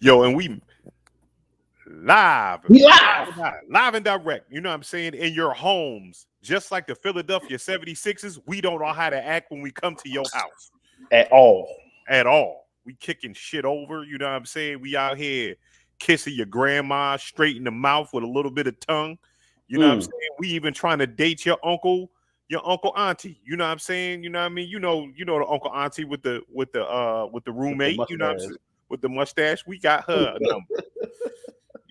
Yo, and we live, We live live and direct. You know what I'm saying? In your homes, just like the Philadelphia 76ers, we don't know how to act when we come to your house at all. at all. We kicking shit over. You know what I'm saying? We out here kissing your grandma straight in the mouth with a little bit of tongue. You know what I'm Mm. saying? We even trying to date your uncle auntie. You know what I'm saying? You know what I mean? You know the uncle auntie with the With the roommate, you know what I'm mustache. saying? With the mustache. We got her number.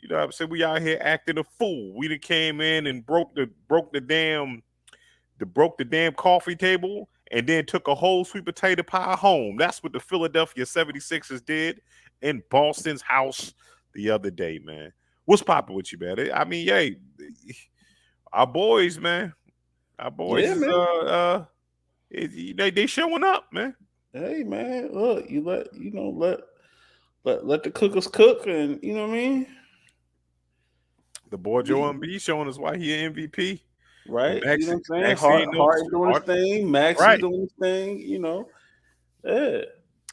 You know what I'm saying? We out here acting a fool. We done came in and broke the damn coffee table and then took a whole sweet potato pie home. That's what the Philadelphia 76ers did in Boston's house the other day, man. What's popping with you, man? I mean, yay, our boys, man. Our boys Yeah, is man. they showing up, man. Hey, man. Look, let the cookers cook, and you know what I mean. The boy We Joe Embiid showing us why he an MVP. And right. You know what I'm saying. Maxie ain't no Hard doing his hard, thing. Maxie right. doing his thing. You know. Yeah.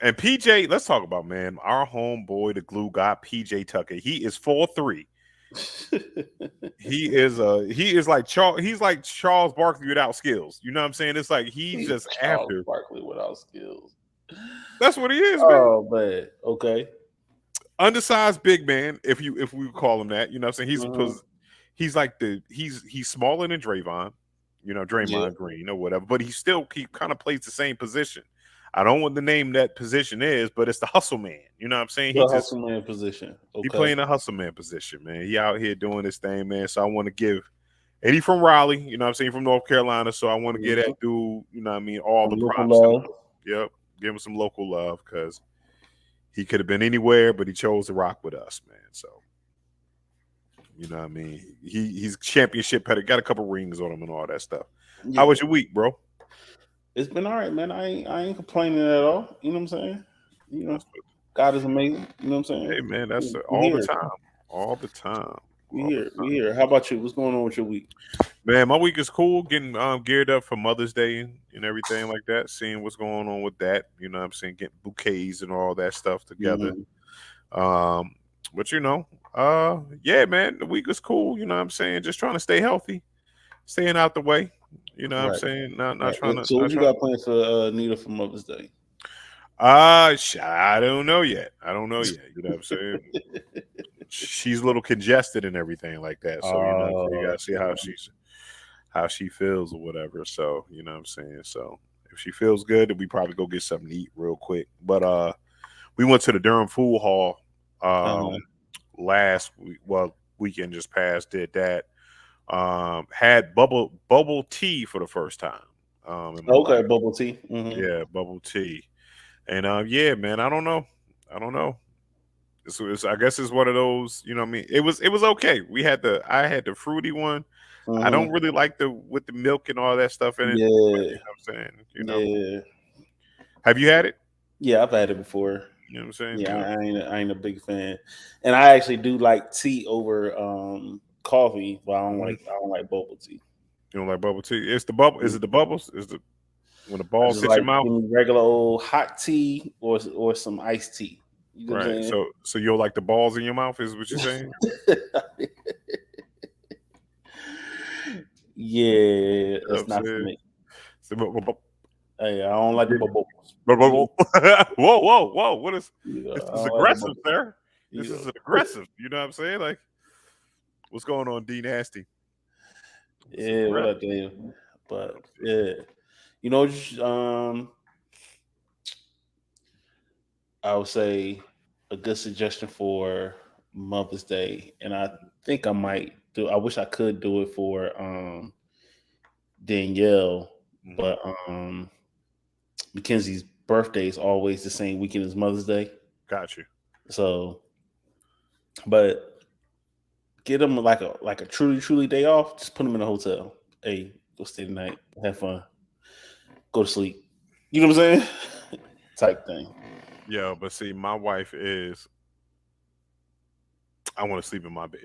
And PJ, let's talk about, man, our homeboy, the glue guy, PJ Tucker. He is 4'3". He is like Charles Barkley without skills. You know what I'm saying? It's like he's He's just Charles after. Barkley without skills. That's what he is, man. Oh man. Okay. Undersized big man, if we call him that. You know what I'm saying? Mhm. He's like he's smaller than Draymond, Yeah. Draymond Green or whatever, but he kind of plays the same position. I don't want to name that position is, but it's the hustle man. You know what I'm saying? The hustle man position. He Okay. playing a hustle man position, man. He out here doing his thing, man. So I want to give Eddie from Raleigh, you know what I'm saying, from North Carolina. So I want to give Mhm. that dude, you know what I mean, all the Some local props. love. Yep. Give him some local love because he could have been anywhere, but he chose to rock with us, man. So, you know what I mean? He's championship pedigree, got a couple rings on him and all that stuff. How Yeah. was your week, bro? It's been all right, man. I ain't complaining at all. You know what I'm saying? You know, That's what, God is amazing. You know what I'm saying? hey, man, that's We all the here. time. All the time. We All the here. We here. How about you? What's going on with your week? Man, my week is cool. Getting geared up for Mother's Day and everything like that. Seeing what's going on with that. You know what I'm saying? Getting bouquets and all that stuff together. Hmm. Um, but yeah, man, the week is cool. You know what I'm saying? Just trying to stay healthy, staying out the way. You know what I'm Right. saying? Not Right. trying to So not what you trying. got planned for Nita for Mother's Day? I don't know yet. I don't know yet. You know what I'm saying? She's a little congested and everything like that. So you know what I'm saying? You Uh, gotta see how she feels or whatever. So, you know what I'm saying? So if she feels good, then we probably go get something to eat real quick. But we went to the Durham Food Hall uh, last week, well, weekend just passed, did that. Had bubble tea for the first time in my okay, life. bubble tea. Hmm. Yeah, bubble tea. And yeah, man, I don't know. I don't know. I guess it's one of those, you know what I mean? It was okay. I had the fruity one. I Hmm. don't really like the with the milk and all that stuff in it. But you Yeah. know what I'm saying? Yeah. Have you had it? Yeah. I've had it before. You know what I'm saying? Yeah, Yeah. I ain't a big fan, and I actually do like tea over coffee, but Mhm. I don't like bubble tea. You don't like bubble tea? It's the bubble. Is it the bubbles? Is the when the I balls just hit like your mouth? give me regular old hot tea or some iced tea. You know what Right. I'm So you'll like the balls in your mouth? Is what you're saying? saying? Yeah, You know what that's I'm not for saying? me. So, Hey, I don't like the bubbles. whoa, whoa, whoa! What is Yeah, this? I Is don't like the aggressive, bubbles. sir. This Yeah, is aggressive. You know what I'm saying? Like, what's going on, D Nasty? It's yeah. What I aggressive. tell you, but yeah, you know, I would say a good suggestion for Mother's Day, and I think I might do. I wish I could do it for Danielle, Hmm. but Mackenzie's birthday is always the same weekend as Mother's Day. Got you. So, but get them like a truly day off. Just put them in a hotel. Hey, go stay the night, have fun, go to sleep. You know what I'm saying? Type thing. Yeah, but see, my wife is. I want to sleep in my bed.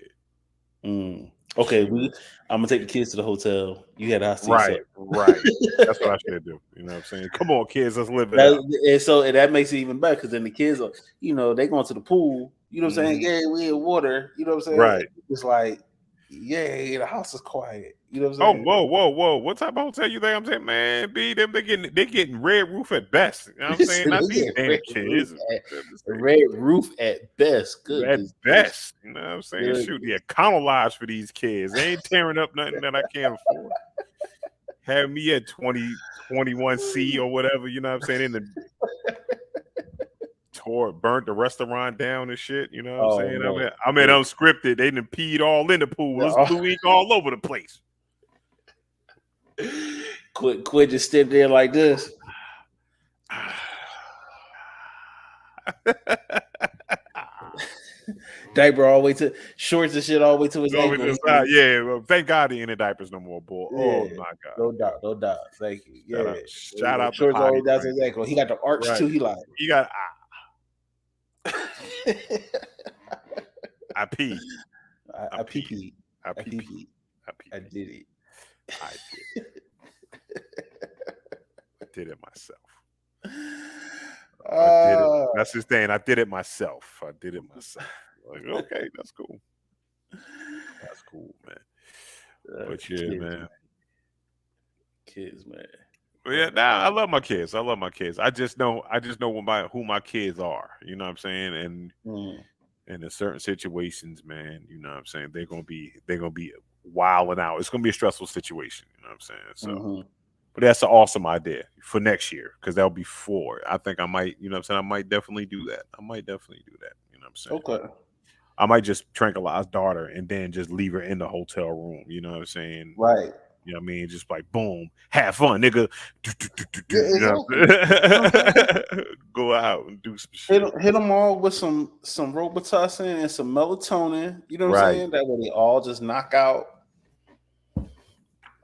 Mm. Okay, She was I'm gonna take the kids to the hotel. You had to see yourself. right, right. That's what I should do. You know what I'm saying? Come on, kids, let's live it That, up. and so and that makes it even better because then the kids are, they're going to the pool. You know what I'm saying? Yeah, we in water. You know what I'm saying? Right. It's like, yeah, the house is quiet. You know what I'm Oh, saying? whoa. What type of hotel you think I'm saying, man? B, them they getting red roof at best. You know what I'm saying? Not these damn kids. Red roof at best. At Goodness. best. You know what I'm saying? Good. Shoot, the econo lives for these kids. They ain't tearing up nothing that I can't afford. Have me at 21C or whatever, you know what I'm saying? In the burnt the restaurant down and shit. You know what I'm saying? No. I'm in unscripted. They done peed all in the pool. There's blue ink all over the place. Quit just sit there like this. Diaper all the way to shorts and shit all the way to his ankle. Yeah, well, thank God he ain't in diapers no more, boy. Yeah, oh my God. No doubt. Thank you. Yeah. Shout out shorts to all the way down to his ankle. He got the arch too. He like I peed. I peed. I did it. I did it myself. That's his thing. I did it myself. Like, okay, that's cool. That's cool, man. But yeah, kids, man. Kids, man. But yeah, I love my kids. I just know who my kids are. You know what I'm saying? And in certain situations, man, you know what I'm saying, they're gonna be wilding out. It's gonna be a stressful situation. You know what I'm saying? So. But that's an awesome idea for next year because that'll be 4. I think I might, you know what I'm saying? I might definitely do that. You know what I'm saying? Okay. I might just tranquilize daughter and then just leave her in the hotel room. You know what I'm saying? Right. You know what I mean? Just like, boom, have fun, nigga. Go out and do some shit. Hit them all with some Robitussin and some melatonin. You know what I'm saying? That way they all just knock out.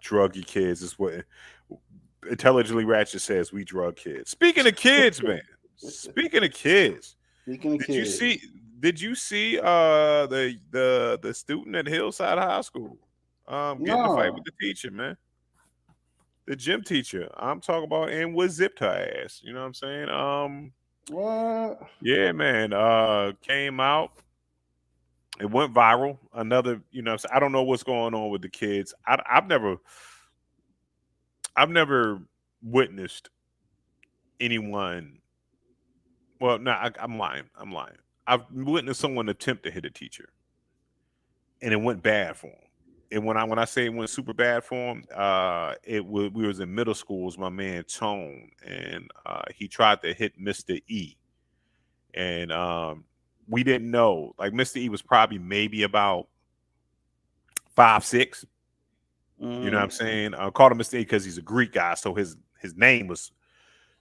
Druggy kids is what Intelligently Ratchet says. We drug kids. Speaking of kids, man. Did you see the student at Hillside High School getting a fight with the teacher, man? The gym teacher. I'm talking about, and what zipped her ass. You know what I'm saying? What? Yeah, man. Came out. It went viral. Another, you know, I don't know what's going on with the kids. I've never witnessed anyone. Well, no, I'm lying. I've witnessed someone attempt to hit a teacher, and it went bad for him. And when I say it went super bad for him, we was in middle school. It was my man Tone, and he tried to hit Mr. E, and we didn't know. Like Mr. E was probably maybe about 5'6". You know what I'm saying? I called him Mr. E because he's a Greek guy, so his name was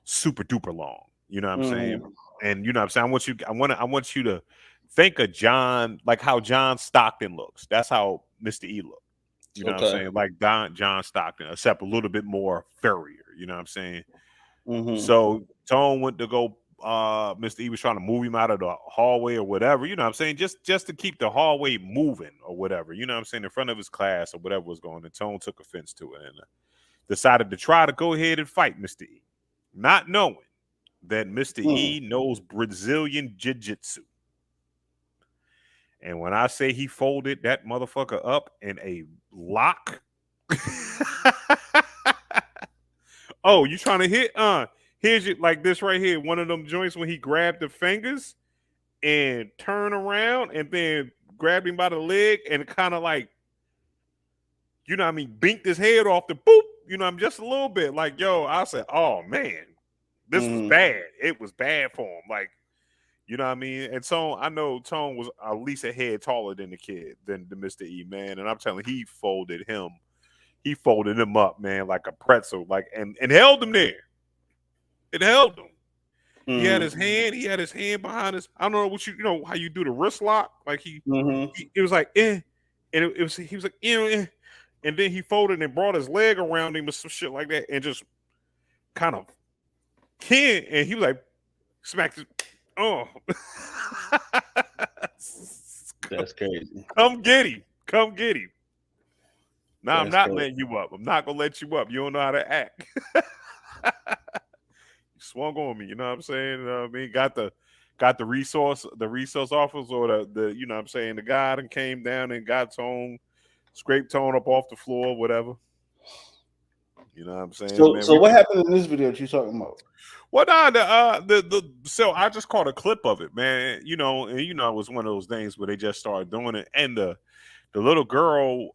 super duper long. You know what I'm saying? And you know what I'm saying? I want you to think of John, like how John Stockton looks. That's how Mr. E looked. You know what I'm saying? Like John Stockton, except a little bit more furrier. You know what I'm saying? So Tone went to go. Mr. E was trying to move him out of the hallway or whatever. You know what I'm saying? Just to keep the hallway moving or whatever. You know what I'm saying? In front of his class or whatever was going on. Tone took offense to it and decided to try to go ahead and fight Mr. E, not knowing that Mr. E knows Brazilian Jiu-Jitsu. And when I say he folded that motherfucker up in a lock. Oh, you trying to hit? Here's it like this right here. One of them joints when he grabbed the fingers and turned around and then grabbed him by the leg and kind of like, you know what I mean, binked his head off the boop. You know, I'm just a little bit like, yo, I said, oh man, this was bad. It was bad for him. Like, you know what I mean? And so I know Tone was at least a head taller than the Mr. E, man. And I'm telling you, he folded him up, man, like a pretzel, like and held him there. It held him. He had his hand behind his. I don't know what you know how you do the wrist lock. Like he it was like and he was like and then he folded and brought his leg around him or some shit like that and just kind of and he was like smacked his. Oh, that's crazy. Come get him. Now I'm not letting you up. I'm not gonna let you up. You don't know how to act. You swung on me. You know what I'm saying? I mean, got the got the resource officer or the you know what I'm saying, the guy and came down and got Tone, scraped Tone up off the floor, whatever. You know what I'm saying, man? So what happened in this video that you talking about? Well, nah, so I just caught a clip of it, man. You know, and it was one of those things where they just started doing it, and the little girl,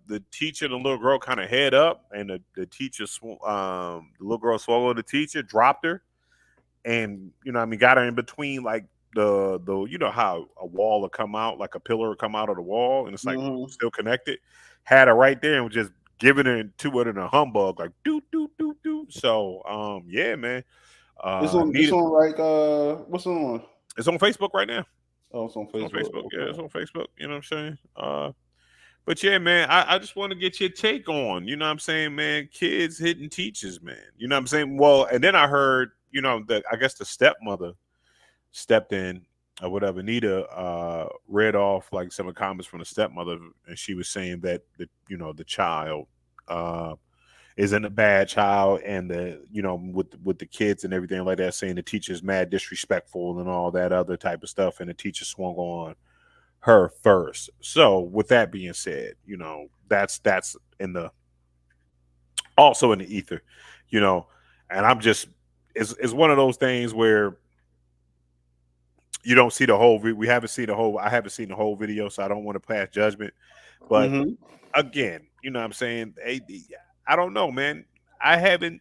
the teacher, the little girl kind of head up, and the teacher, the little girl swallowed the teacher, dropped her, and got her in between like the you know how a wall will come out, like a pillar will come out of the wall, and it's like still connected. Had her right there and was just giving it to it in a humbug, like do do do do. So yeah, man. It's on like what's it on? It's on Facebook right now. Oh, it's on Facebook. Okay. Yeah, it's on Facebook. You know what I'm saying? But yeah, man, I just want to get your take on, you know what I'm saying, man, kids hitting teachers, man. You know what I'm saying? Well, and then I heard, that I guess the stepmother stepped in or whatever. Nita read off like some of the comments from the stepmother, and she was saying that the child isn't a bad child, and with the kids and everything like that, saying the teacher's mad disrespectful and all that other type of stuff, and the teacher swung on her first. So with that being said, that's in the also in the ether, and I'm just it's one of those things where you don't see the whole we haven't seen the whole I haven't seen the whole video, so I don't want to pass judgment. But again, you know what I'm saying, I don't know, man. I've been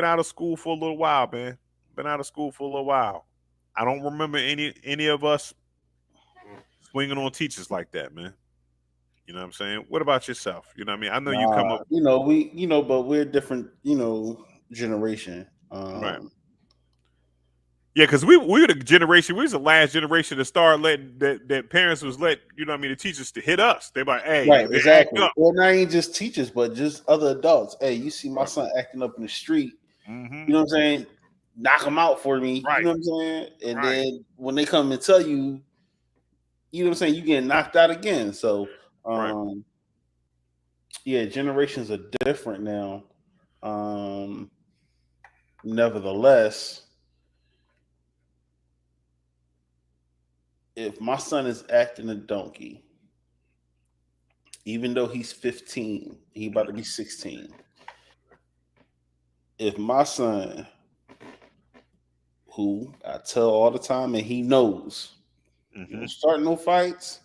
out of school for a little while, man. Been out of school for a little while. I don't remember any of us swinging on teachers like that, man. You know what I'm saying? What about yourself? You know what I mean? I know you come up. But we're a different, generation. Right. Yeah, because we were the generation. We was the last generation to start letting that parents was the teachers to hit us. They're like, hey, right, exactly. Well, not even just teachers, but just other adults. Hey, you see my son acting up in the street. You know what I'm saying? Knock him out for me. Right. You know what I'm saying? And then when they come and tell you, you know what I'm saying, you getting knocked out again. So yeah, generations are different now. Nevertheless, if my son is acting a donkey, even though he's 15, he about to be 16. If my son, who I tell all the time and he knows, you don't start no fights,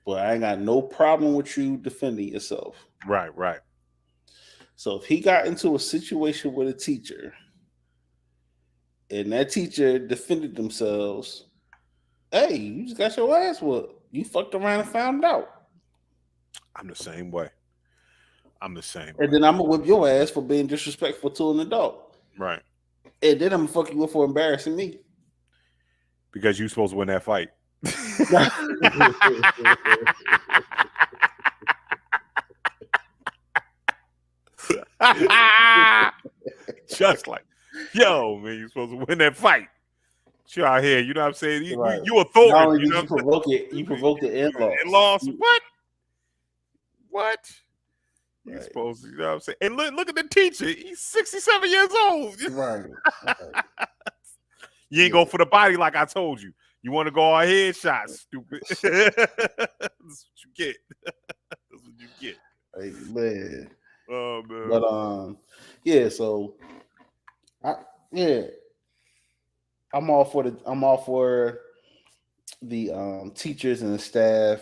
but I ain't got no problem with you defending yourself. Right. So if he got into a situation with a teacher and that teacher defended themselves, hey, you just got your ass whooped. You fucked around and found out. I'm the same way. And then I'm gonna whip your ass for being disrespectful to an adult. Right. And then I'm gonna fuck you up for embarrassing me. Because you're supposed to win that fight. Just like, yo, man, you're supposed to win that fight. You out here, you know what I'm saying? You authority. You provoke it. You provoke the in-laws. What? You're supposed to, you know what I'm saying? And look at the teacher. He's 67 years old. Right. You ain't go for the body like I told you. You want to go all headshots, stupid. That's what you get. That's what you get. Hey, man. Oh man. But yeah, so I'm all for the teachers and the staff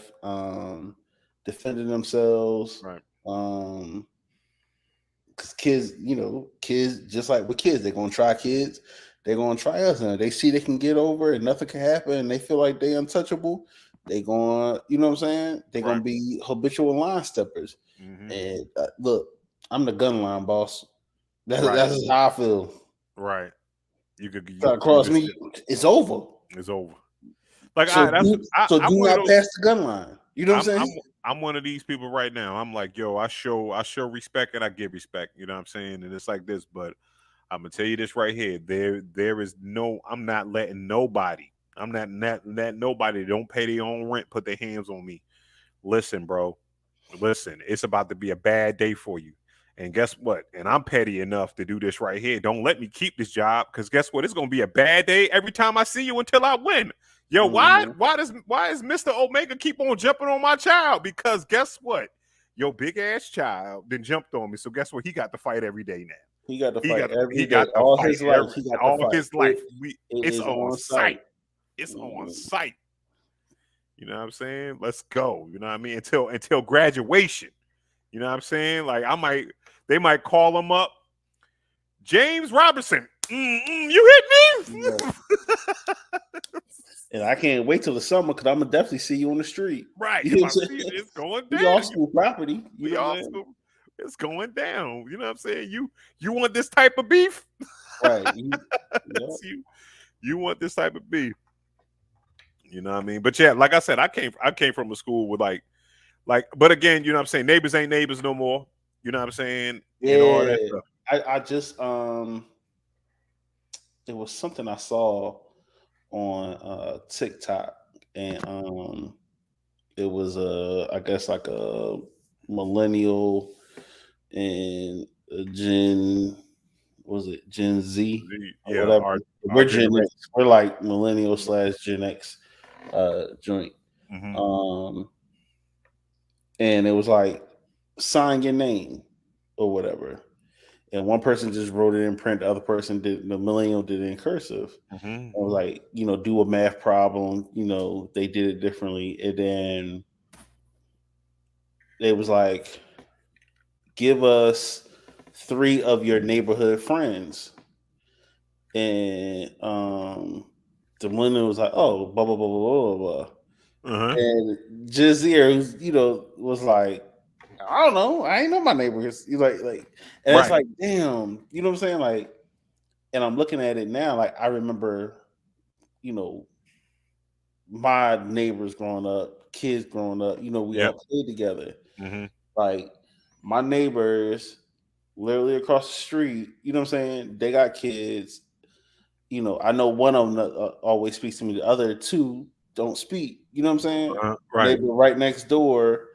defending themselves. Right. Because kids, kids just like with kids, they're gonna try kids. They're gonna try us, and they see they can get over and nothing can happen, and they feel like they're untouchable. They gonna, you know what I'm saying? They're gonna be habitual line steppers. And look, I'm the gun line boss. That's how I feel. Right. You cross me. It's over. It's over. Like so do not pass the gun line. You know what I'm saying? I'm one of these people right now. I'm like, yo, I show respect and I give respect. You know what I'm saying? And it's like this, but I'm gonna tell you this right here. There is no. I'm not letting nobody. I'm not letting nobody don't pay their own rent put their hands on me. Listen, bro. Listen, it's about to be a bad day for you. And guess what? And I'm petty enough to do this right here. Don't let me keep this job, because guess what? It's gonna be a bad day every time I see you until I win. Yo, why is Mr. Omega keep on jumping on my child? Because guess what? Your big ass child then jumped on me. So guess what? He got to fight every day now. He got to fight every day. All his life. He got all his life. It's on sight. It's on sight. You know what I'm saying? Let's go. You know what I mean? Until graduation. You know what I'm saying? Like they might call him up. James Robinson, you hit me? Yeah. And I can't wait till the summer, because I'm gonna definitely see you on the street. Right. You know it's going down. We all school property. It's going down. You know what I'm saying? You want this type of beef? Right. You want this type of beef. You know what I mean? But yeah, like I said, I came from a school with like, but again, you know what I'm saying? Neighbors ain't neighbors no more. You know what I'm saying? Yeah. And all that stuff. I just it was something I saw on TikTok, and it was I guess like a millennial and a Gen Z or whatever. We're Gen X. We're like millennial / Gen X joint. Mm-hmm. And it was like, sign your name or whatever. And one person just wrote it in print, the other person did, the millennial did it in cursive. Mm-hmm. It was like, do a math problem, they did it differently. And then it was like, give us 3 of your neighborhood friends. And the millennial was like, oh, blah, blah, blah, blah, blah, blah. Uh-huh. And Jazeer, was like, I don't know. I ain't know my neighbors. And it's like, damn, you know what I'm saying? Like, and I'm looking at it now, like, I remember, my neighbors growing up, kids growing up, we all played together. Mm-hmm. Like, my neighbors literally across the street, you know what I'm saying? They got kids. I know one of them always speaks to me. The other 2 don't speak. You know what I'm saying? Right. Neighbor right next door,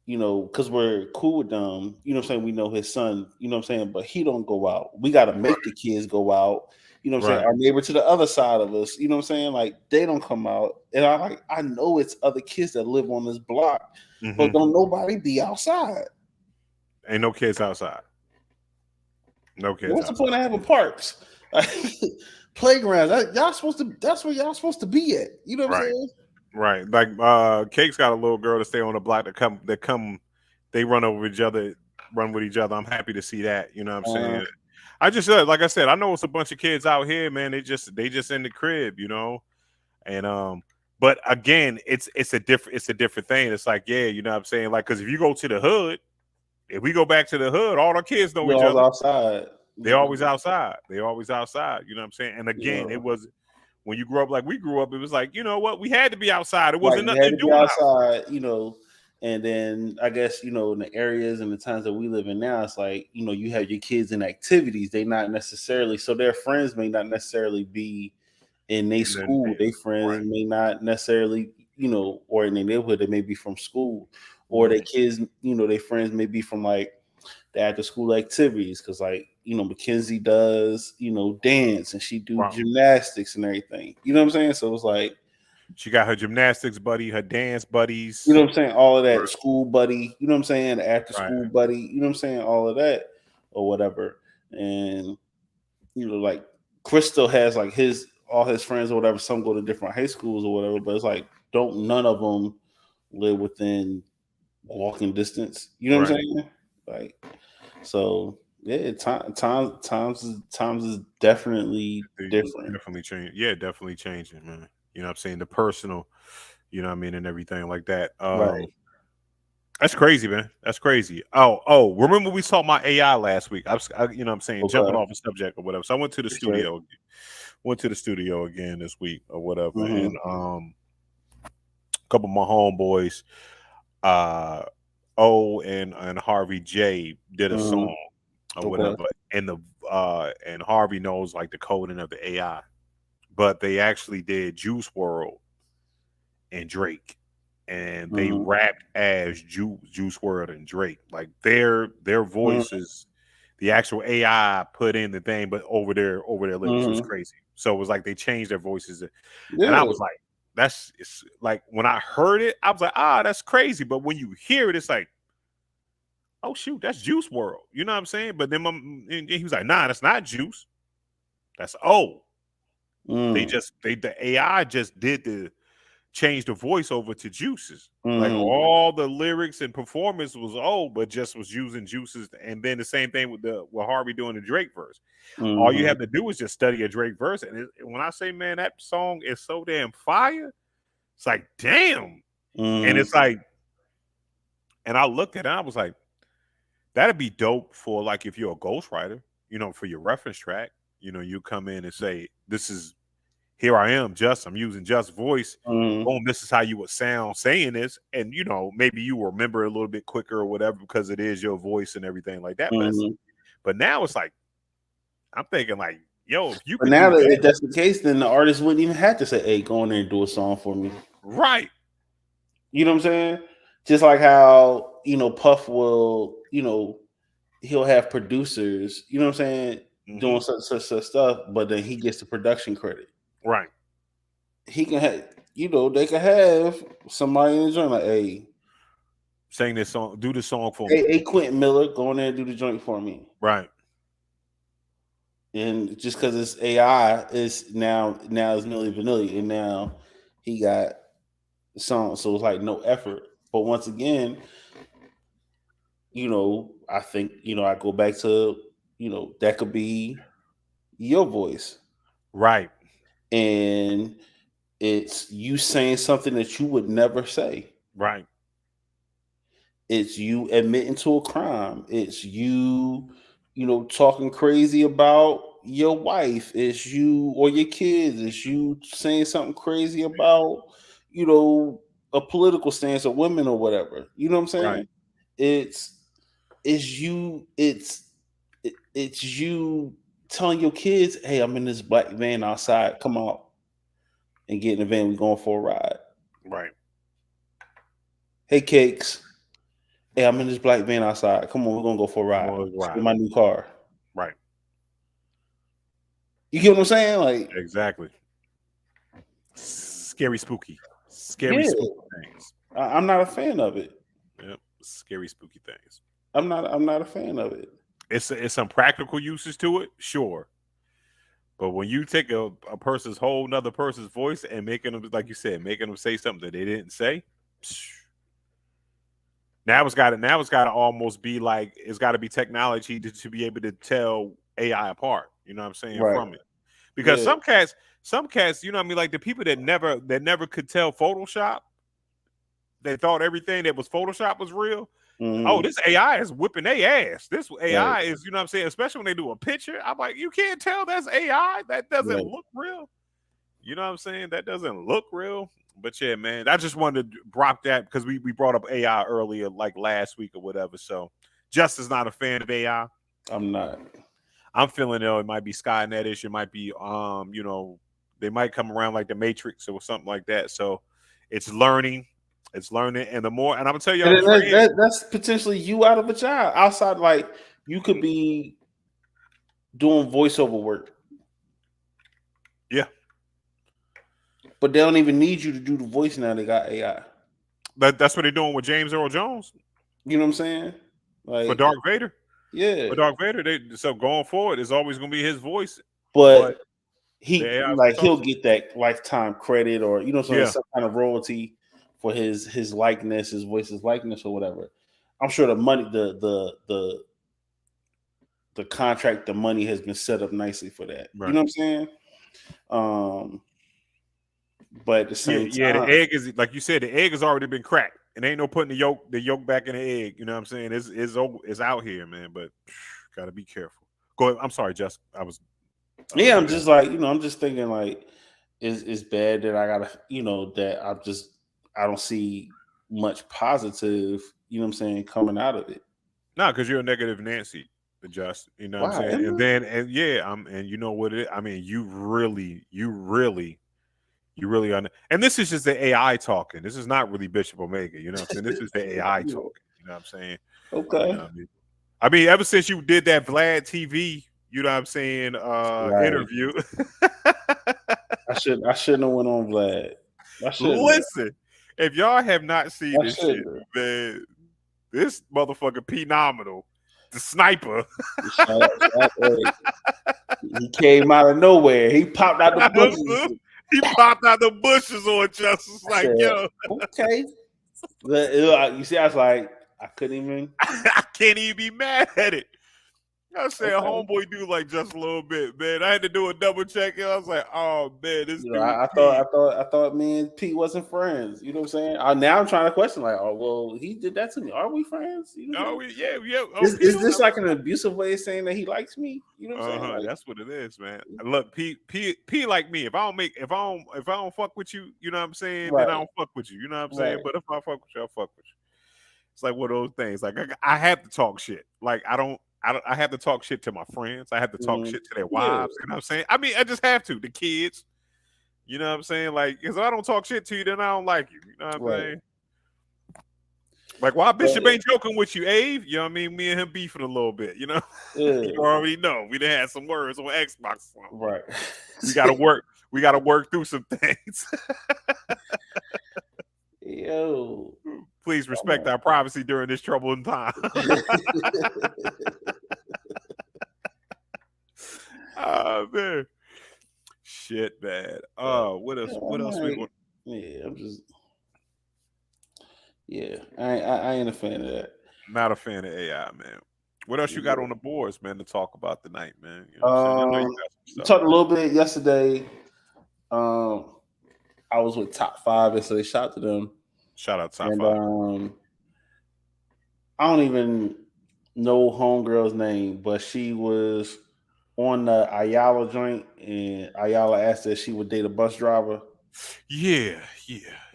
because we're cool with them, you know what I'm saying? We know his son, you know what I'm saying? But he don't go out. We got to make the kids go out. You know what I'm saying? Our neighbor to the other side of us, you know what I'm saying? Like, they don't come out. And I know it's other kids that live on this block, but don't nobody be outside. Ain't no kids outside. No kids. What's the point of having parks? Playgrounds? That's where y'all supposed to be at. You know what I'm saying? Right. Like Cake's got a little girl to stay on the block they run with each other. I'm happy to see that. You know what I'm saying? I just like I said, I know it's a bunch of kids out here, man. They just in the crib, and but again, it's a different thing. It's like, yeah, you know what I'm saying? Like, because if you go to the hood, if we go back to the hood, all our kids know each other. Outside. They're always outside. They're always outside. You know what I'm saying? And again, it was when you grew up like we grew up, it was like, you know what? We had to be outside. It wasn't nothing to do outside, And then I guess, in the areas and the times that we live in now, it's like, you have your kids in activities. They not necessarily, so their friends may not necessarily be in their school. Their friends may not necessarily, or in their neighborhood, they may be from school. Or their kids, their friends may be from like the after school activities. Cause like, Mackenzie does, dance, and she do gymnastics and everything. You know what I'm saying? So it's like, she got her gymnastics buddy, her dance buddies. You know what I'm saying? All of that, school buddy. You know what I'm saying? After school buddy. You know what I'm saying? All of that or whatever. And like Crystal has like all his friends or whatever. Some go to different high schools or whatever. But it's like, none of them live within walking distance. You know what I'm saying? Like, so yeah, times is definitely different. Definitely changing. Yeah, definitely changing, man. You know what I'm saying? The personal, you know what I mean, and everything like that. That's crazy, man. That's crazy. Oh, remember we saw my AI last week? I you know what I'm saying, jumping off a subject or whatever. So I went to the studio. Went to the studio again this week or whatever. And a couple of my homeboys, O and Harvey J did a song or whatever. And and Harvey knows like the coding of the AI. But they actually did Juice WRLD and Drake. and they Mhm. rapped as Juice WRLD and Drake. Like their Mhm. voices, the actual AI put in the thing, but over their lips. It was Mhm. crazy. So it was like they changed their voices, and I Yeah. was like, it's like when I heard it, I was like, that's crazy. But when you hear it, it's like, oh shoot, that's Juice WRLD. You know what I'm saying? But then and he was like, nah, that's not Juice. That's Mm. the AI just did the change the voice over to Juice's. Like Mhm. all the lyrics and performance was old, but just was using Juice's. And then the same thing with Harvey doing the Drake verse. All you Mhm. have to do is just study a Drake verse. And when I say, man, that song is so damn fire, it's like, damn. And Mhm. it's like, and I looked at it, and I was like, that'd be dope for like if you're a ghostwriter, for your reference track. You come in and say, this is here I am, I'm using Just voice. Mhm. Boom, this is how you would sound saying this. And maybe you will remember a little bit quicker or whatever because it is your voice and everything like that. Mhm. But now it's like, I'm thinking like, yo, if you But could now do that that, if that's the case, then the artist wouldn't even have to say, "Hey, go in there and do a song for me." right. You know what I'm saying? Just like how Puff will, he'll have producers. You know what I'm saying? Hmm. Doing such stuff, but then he gets the production credit. Right. He can have, they can have somebody in the joint like, Sing this song, do this song for me. hey, Quentin Miller, go in there and do the joint for me. Right. And just because it's AI, it's now it's Milli Vanilli, and now he got the song, so it's like no effort. But once again, I think I go back to that could be your voice, Right. and it's you saying something that you would never say. Right. It's you admitting to a crime. It's you, talking crazy about your wife. It's you or your kids. It's you saying something crazy about, you know, a political stance of women or whatever. You know what I'm Right. saying? It's it's you. It's you telling your kids, "Hey, I'm in this black van outside. Come out and get in the van. We going for a ride. Right. Hey, cakes. Hey, I'm in this black van outside. Come on, we're gonna go for a ride. See Right. my new car." Right. You get what I'm saying? Like, Exactly. Scary, yeah, spooky things. I'm not a fan of it. Yep. Scary, spooky things. I'm not a fan of it. It's some practical uses to it, sure. But when you take a person's whole another person's voice and making them, like you said, making them say something that they didn't say, psh, now it's got to almost be like it's got to be technology to be able to tell AI apart. You know what I'm saying Right. from it because Yeah. some cats, you know what I mean, like the people that never could tell Photoshop, they thought everything that was Photoshop was real. Oh, Hmm. this AI is whipping their ass. This Right. AI is, you know what I'm saying? Especially when they do a picture. I'm like, you can't tell that's AI. That doesn't Right. look real. You know what I'm saying? That doesn't look real. But yeah, man, I just wanted to drop that because we brought up AI earlier, like last week or whatever. So Justin's not a fan of AI. I'm not. I'm feeling it might be Skynetish. It might be they might come around like the Matrix or something like that. So it's learning. It's learning. And the more, and I'm gonna tell And y'all then this right here. that's potentially you out of a job. Outside, like you could Mhm. be doing voiceover work, Yeah. but they don't even need you to do the voice now. They got AI. That's what they're doing with James Earl Jones You know what I'm saying? for Like, Dark Vader. yeah. For Dark Vader, so going forward, it's always gonna be his voice, but But the he AI is gonna like talk he'll to him. get that lifetime credit or Yeah, some kind of royalty for his likeness, his voice, his likeness or whatever. I'm sure the money, the contract, the money has been set up nicely for that. You right. know what I'm saying? Um, but at the Yeah, same yeah. The time, egg is like you said. The egg has already been cracked, and ain't no putting the yolk back in the egg. You know what I'm saying? It's out here, man. But gotta be careful. Go ahead. I'm sorry, Just. I was. yeah, I'm You got. just like, I'm just thinking like, it's bad that I gotta, that I don't see much positive, what I'm saying, coming out of it. No, because you're a negative Nancy, Just. You know what I'm Why? saying? And then, and yeah, and you know what it is? I mean, you really You really and this is just the AI talking. This is not really Bishop Omega. You know what I'm saying? This is the AI talking. You know what I'm saying? Okay. You know what I mean, ever since you did that Vlad TV, you know what I'm saying, Right. interview. I shouldn't have went on Vlad. Listen, if y'all have not seen this shit, shouldn't. man, this motherfucker phenomenal. The sniper. He came out of nowhere. He popped out the bushes. He popped out the bushes on Justice. Like, yo. Okay. You see, I was like, I couldn't even. I can't even be mad at it. I said, homeboy do like just a little bit, man. I had to do a double check. And I was like, oh man, this dude. I thought me and Pete wasn't friends. You know what I'm saying? Now I'm trying to question, like, oh well, he did that to me. Are we friends? You know yeah. Is this like an abusive way of saying that he likes me? You know what I'm saying? Like, that's what it is, man. Look, Pete like me. If I don't fuck with you, you know what I'm saying, then I don't fuck with you. You know what I'm saying? But if I fuck with you, I'll fuck with you. It's like one of those things. Like I have to talk shit. Like I have to talk shit to my friends. I have to talk shit to their wives. You know what I'm saying? I mean, I just have to. The kids. You know what I'm saying? Like, because if I don't talk shit to you, then I don't like you. You know what I'm saying? Like, why Bishop ain't joking with you, Ave? You know what I mean? Me and him beefing a little bit, you know? You already know. We done had some words on Xbox. Right. We gotta work through some things. Yo. Please respect our privacy during this troubling time. Oh man. Shit, man. What else we want? Yeah, I ain't a fan of that. Not a fan of AI, man. What else you got on the boards, man, to talk about tonight, man? You know talked a little bit yesterday. I was with Top 5 yesterday. Shout out to them. Shout out Top 5. I don't even know homegirl's name, but she was on the Ayala joint, and Ayala asked if she would date a bus driver. Yeah.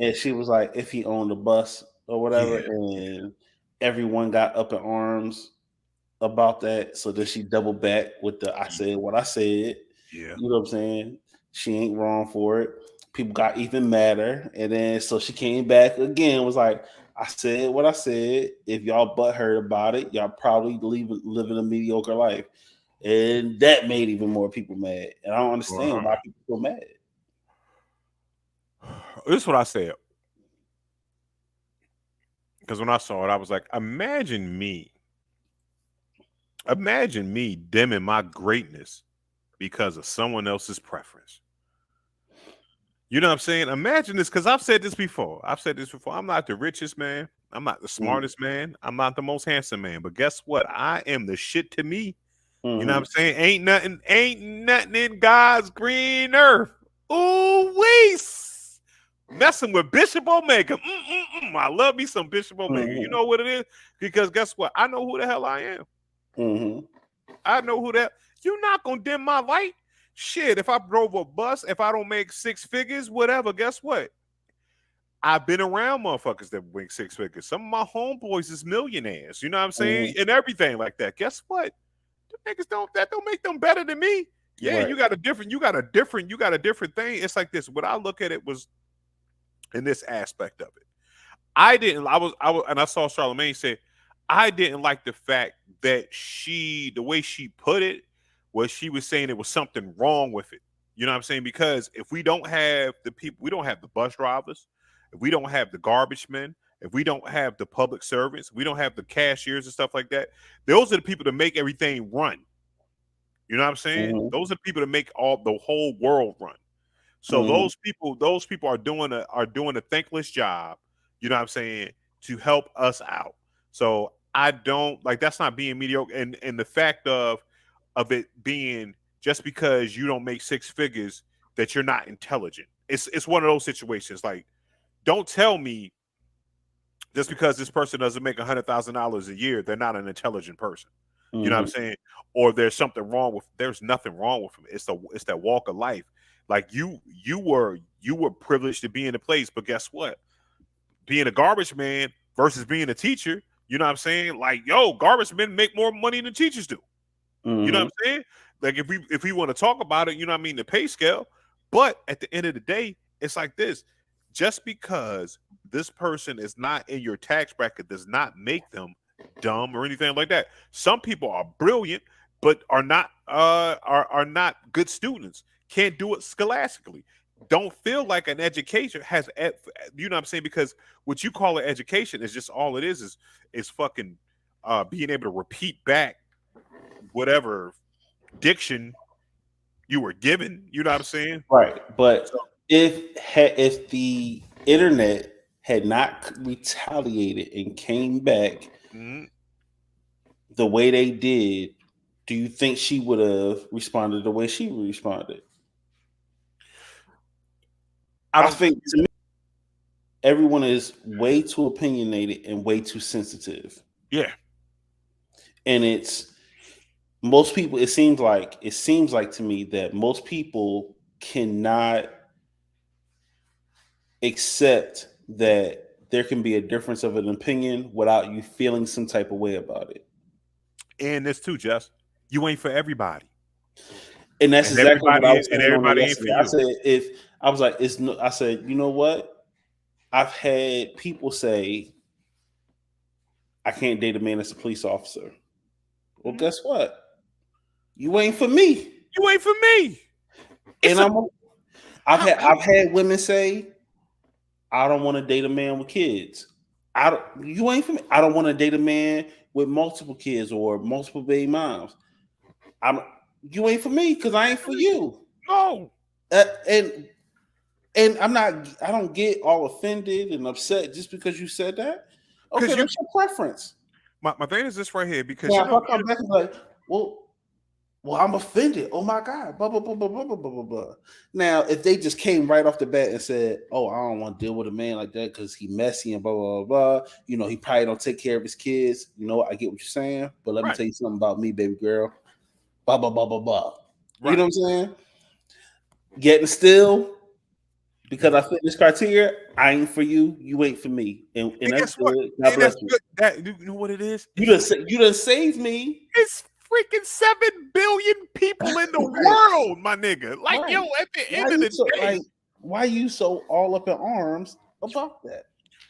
And she was like, if he owned a bus or whatever, and everyone got up in arms about that. So then she doubled back with the I said what I said. Yeah. You know what I'm saying? She ain't wrong for it. People got even madder. And then so she came back again, was like, I said what I said. If y'all butthurt about it, y'all probably living a mediocre life. And that made even more people mad. And I don't understand why people feel mad. This is what I said. Because when I saw it, I was like, imagine me dimming my greatness because of someone else's preference. You know what I'm saying? Imagine this, because I've said this before. I'm not the richest man. I'm not the smartest man. I'm not the most handsome man. But guess what? I am the shit to me. You know what I'm saying? Ain't nothing in God's green earth. Ooh, messing with Bishop Omega. I love me some Bishop Omega. You know what it is? Because guess what? I know who the hell I am. I know who that. You're not gonna dim my light. Shit, if I drove a bus, if I don't make 6 figures, whatever, guess what? I've been around motherfuckers that make 6 figures. Some of my homeboys is millionaires. You know what I'm saying? And everything like that. Guess what? The niggas don't make them better than me. Yeah, you got a different thing. It's like this. What I look at it was in this aspect of it. I saw Charlamagne say, I didn't like the fact that the way she put it was she was saying there was something wrong with it. You know what I'm saying? Because if we don't have the people, we don't have the bus drivers, if we don't have the garbage men, if we don't have the public servants, we don't have the cashiers and stuff like that, those are the people that make everything run. You know what I'm saying? Those are the people that make the whole world run. So those people are doing a thankless job, you know what I'm saying, to help us out. So I don't like, that's not being mediocre. And the fact of it being just because you don't make 6 figures that you're not intelligent. It's one of those situations. Like, don't tell me just because this person doesn't make $100,000 a year, they're not an intelligent person. You know what I'm saying? Or there's nothing wrong with them. It's that walk of life. Like you were privileged to be in a place, but guess what? Being a garbage man versus being a teacher, you know what I'm saying? Like, garbage men make more money than teachers do. You know what I'm saying? Like if we want to talk about it, you know what I mean, the pay scale. But at the end of the day, it's like this. Just because this person is not in your tax bracket does not make them dumb or anything like that. Some people are brilliant, but are not good students. Can't do it scholastically. Don't feel like an education has, you know what I'm saying? Because what you call an education is just all it is fucking being able to repeat back whatever diction you were given. You know what I'm saying? Right. But if the internet had not retaliated and came back the way they did, do you think she would have responded the way she responded? I think to me, everyone is way too opinionated and way too sensitive. Yeah. And it's most people, it seems like to me that most people cannot accept that there can be a difference of an opinion without you feeling some type of way about it. And this too, Jess, you ain't for everybody. And that's exactly what I was saying. Everybody ain't for you. I said, you know what? I've had people say, I can't date a man that's a police officer. Well, guess what? You ain't for me. You ain't for me. And I've had women say, I don't want to date a man with kids. You ain't for me. I don't want to date a man with multiple kids or multiple baby moms. You ain't for me because I ain't for you. No. And I don't get all offended and upset just because you said that. Okay, that's your preference. My thing is this right here, because if I come back and be like, well, I'm offended. Oh my God, blah blah blah blah blah blah blah blah. Now, if they just came right off the bat and said, "Oh, I don't want to deal with a man like that because he messy and blah blah blah," you know, he probably don't take care of his kids. You know, I get what you're saying, but let me tell you something about me, baby girl. Blah blah blah blah blah. Right. You know what I'm saying? Getting still. Because I fit this criteria, I ain't for you. You ain't for me, and that's good. God bless you. You know what it is? You done saved me. It's freaking 7 billion people in the world, my nigga. Like, yo, at the end of the day, why you so all up in arms about that?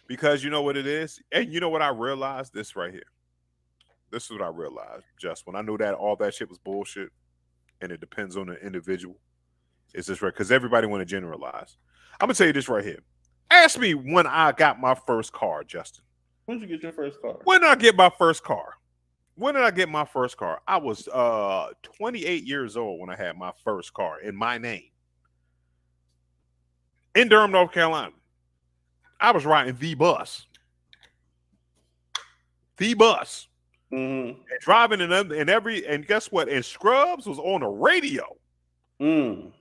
Because you know what it is, and you know what I realized. This right here. This is what I realized. Just when I knew that all that shit was bullshit, and it depends on the individual. It's just right because everybody want to generalize. I'm gonna tell you this right here. Ask me when I got my first car, Justin. When did you get your first car? When did I get my first car? When did I get my first car? I was 28 years old when I had my first car in my name. In Durham, North Carolina. I was riding the bus. The bus. Mm-hmm. And driving and guess what? And Scrubs was on the radio. Mm.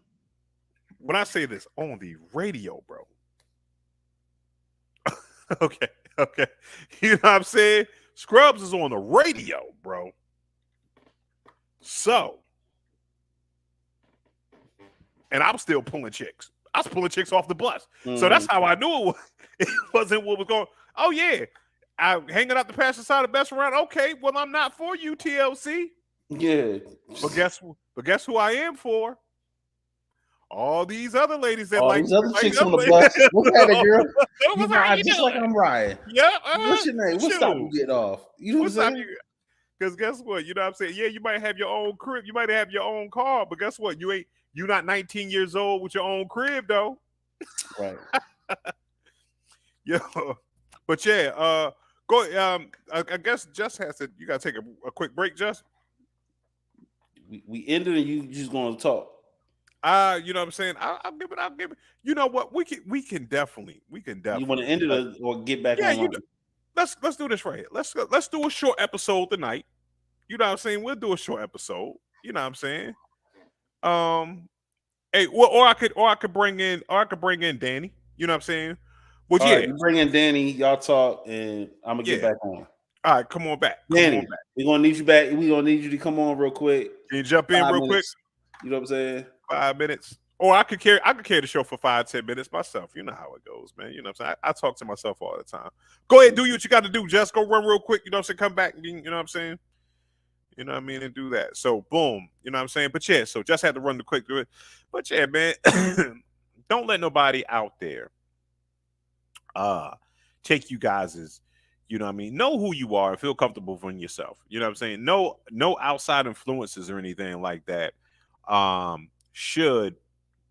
When I say this, on the radio, bro. Okay. You know what I'm saying? Scrubs is on the radio, bro. So, and I was still pulling chicks. I was pulling chicks off the bus. Mm. So that's how I knew it wasn't what was going. Oh, yeah. I hanging out the passenger side of the best around. Okay, well, I'm not for you, TLC. Yeah. But guess who I am for? All these other ladies that these other chicks on the bus. What's that, girl? Just like I'm riding. Yeah. What's your name? What stop you get off? You know what I'm saying? Because guess what? You know what I'm saying? Yeah, you might have your own crib. You might have your own car. But guess what? You're not 19 years old with your own crib, though. Right. Yo. But yeah, go. I guess Jess has to. You got to take a quick break, Jess. We ended, and you just going to talk. You know what I'm saying? I'll give it. You know what? We can definitely. You want to end it or get back on? Yeah, let's do this right here. Let's do a short episode tonight. You know what I'm saying? We'll do a short episode. You know what I'm saying? Hey, well, or I could bring in Danny. You know what I'm saying? Well, yeah, you bring in Danny. Y'all talk, and I'm gonna get back on. All right, come on back, Danny. We're gonna need you back. We're gonna need you to come on real quick. Can you jump in real quick? You know what I'm saying? 5 minutes. Or I could carry the show for 5-10 minutes myself. You know how it goes, man. You know what I'm saying? I talk to myself all the time. Go ahead, do what you got to do. Just go run real quick. You know what I'm saying? Come back and you know what I'm saying? You know what I mean? And do that. So boom. You know what I'm saying? But yeah, so just had to run the quick do it. But yeah, man. Don't let nobody out there take you guys as, you know what I mean? Know who you are and feel comfortable from yourself. You know what I'm saying? No outside influences or anything like that should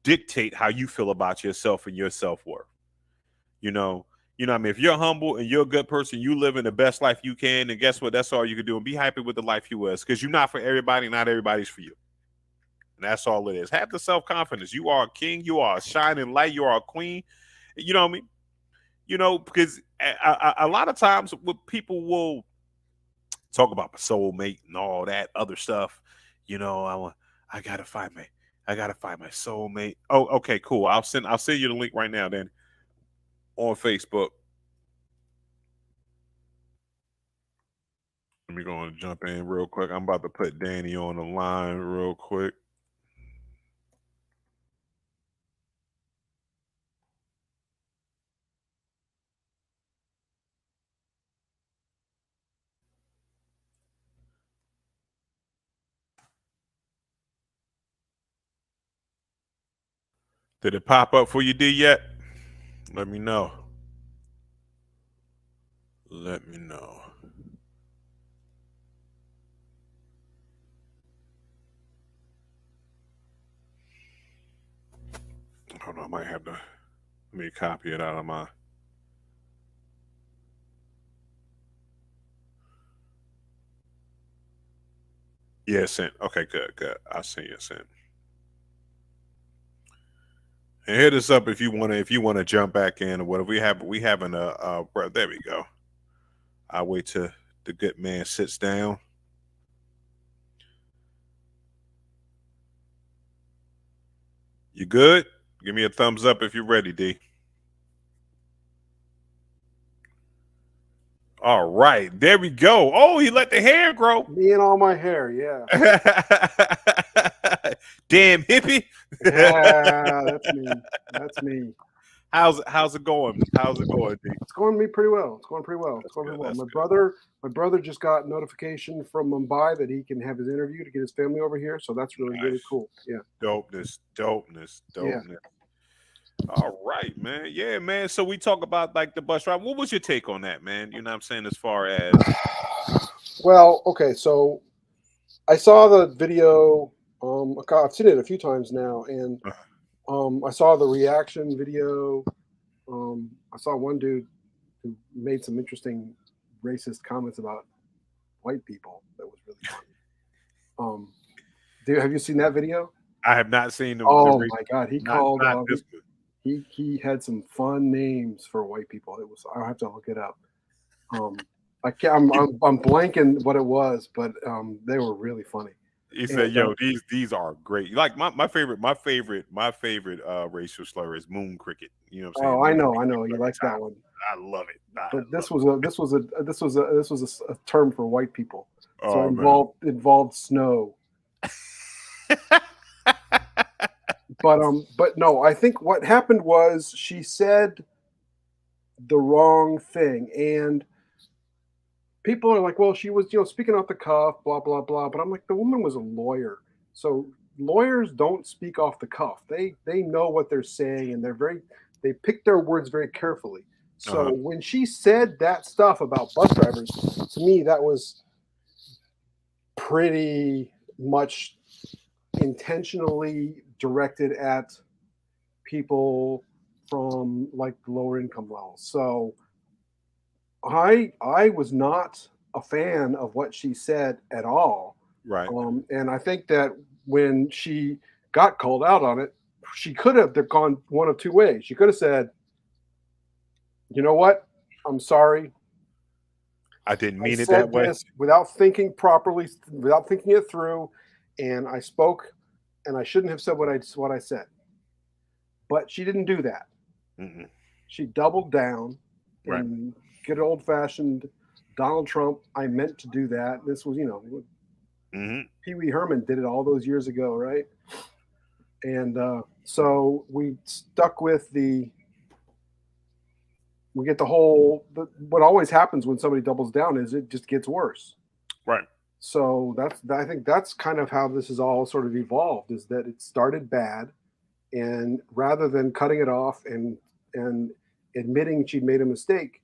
dictate how you feel about yourself and your self-worth. You know, you know what I mean? If you're humble and you're a good person, you live in the best life you can, and guess what? That's all you can do. And be happy with the life you was, because you're not for everybody, not everybody's for you. And that's all it is. Have the self-confidence. You are a king, you are a shining light, you are a queen. You know what I mean? You know, because a lot of times what people will talk about my soulmate and all that other stuff, you know, I gotta find my soulmate. Oh, okay, cool. I'll send you the link right now then on Facebook. Let me go and jump in real quick. I'm about to put Danny on the line real quick. Did it pop up for you, D, yet? Let me know. Let me know. Hold on, I might have to, let me copy it out of my. Yeah, sent. Okay, good. I'll send you a sent. And hit us up if you wanna jump back in or whatever. We having there we go. I'll wait till the good man sits down. You good? Give me a thumbs up if you're ready, D. All right, there we go. Oh, he let the hair grow. Me and all my hair, yeah. Damn hippie. Yeah, that's me. That's me. How's it going? How's it going, D? It's going to be pretty well. It's going pretty well. That's It's going good, pretty well. that's My brother just got notification from Mumbai that he can have his interview to get his family over here. So that's really, really Nice. cool. Yeah. Dopeness. Yeah. All right, man. Yeah, man. So we talk about like the bus ride. What was your take on that, man? You know what I'm saying? As far as Well, okay. So I saw the video. I've seen it a few times now, and I saw the reaction video. I saw one dude who made some interesting racist comments about white people. That was really funny. Have you seen that video? I have not seen them. Oh my god, he not, called. not this one. He had some fun names for white people. It was. I'll have to look it up. I can't. I'm blanking what it was, but they were really funny. He said, "Yo, these are great. Like my favorite racial slur is moon cricket. You know what I'm saying? Oh, I know. He likes that one. I love it. But this was a term for white people. So Oh, it involved snow. But no, I think what happened was she said the wrong thing, and people are like, well, she was, speaking off the cuff, blah blah blah. But I'm like, the woman was a lawyer, so lawyers don't speak off the cuff. They know what they're saying, and they pick their words very carefully. So when she said that stuff about bus drivers, to me that was pretty much intentionally directed at people from like lower income levels. So I was not a fan of what she said at all. right. And I think that when she got called out on it, she could have gone one of two ways. She could have said, "You know what? I'm sorry. I didn't mean I it that said way." this without thinking properly, without thinking it through, and I spoke, and I shouldn't have said what I said." But she didn't do that. Mm-mm. She doubled down, Right. and good old fashioned Donald Trump. I meant to do that. This was, Pee Wee Herman did it all those years ago, right? And so we stuck with we get what always happens when somebody doubles down is it just gets worse. Right. So I think that's kind of how this has all sort of evolved, is that it started bad, and rather than cutting it off and admitting she'd made a mistake,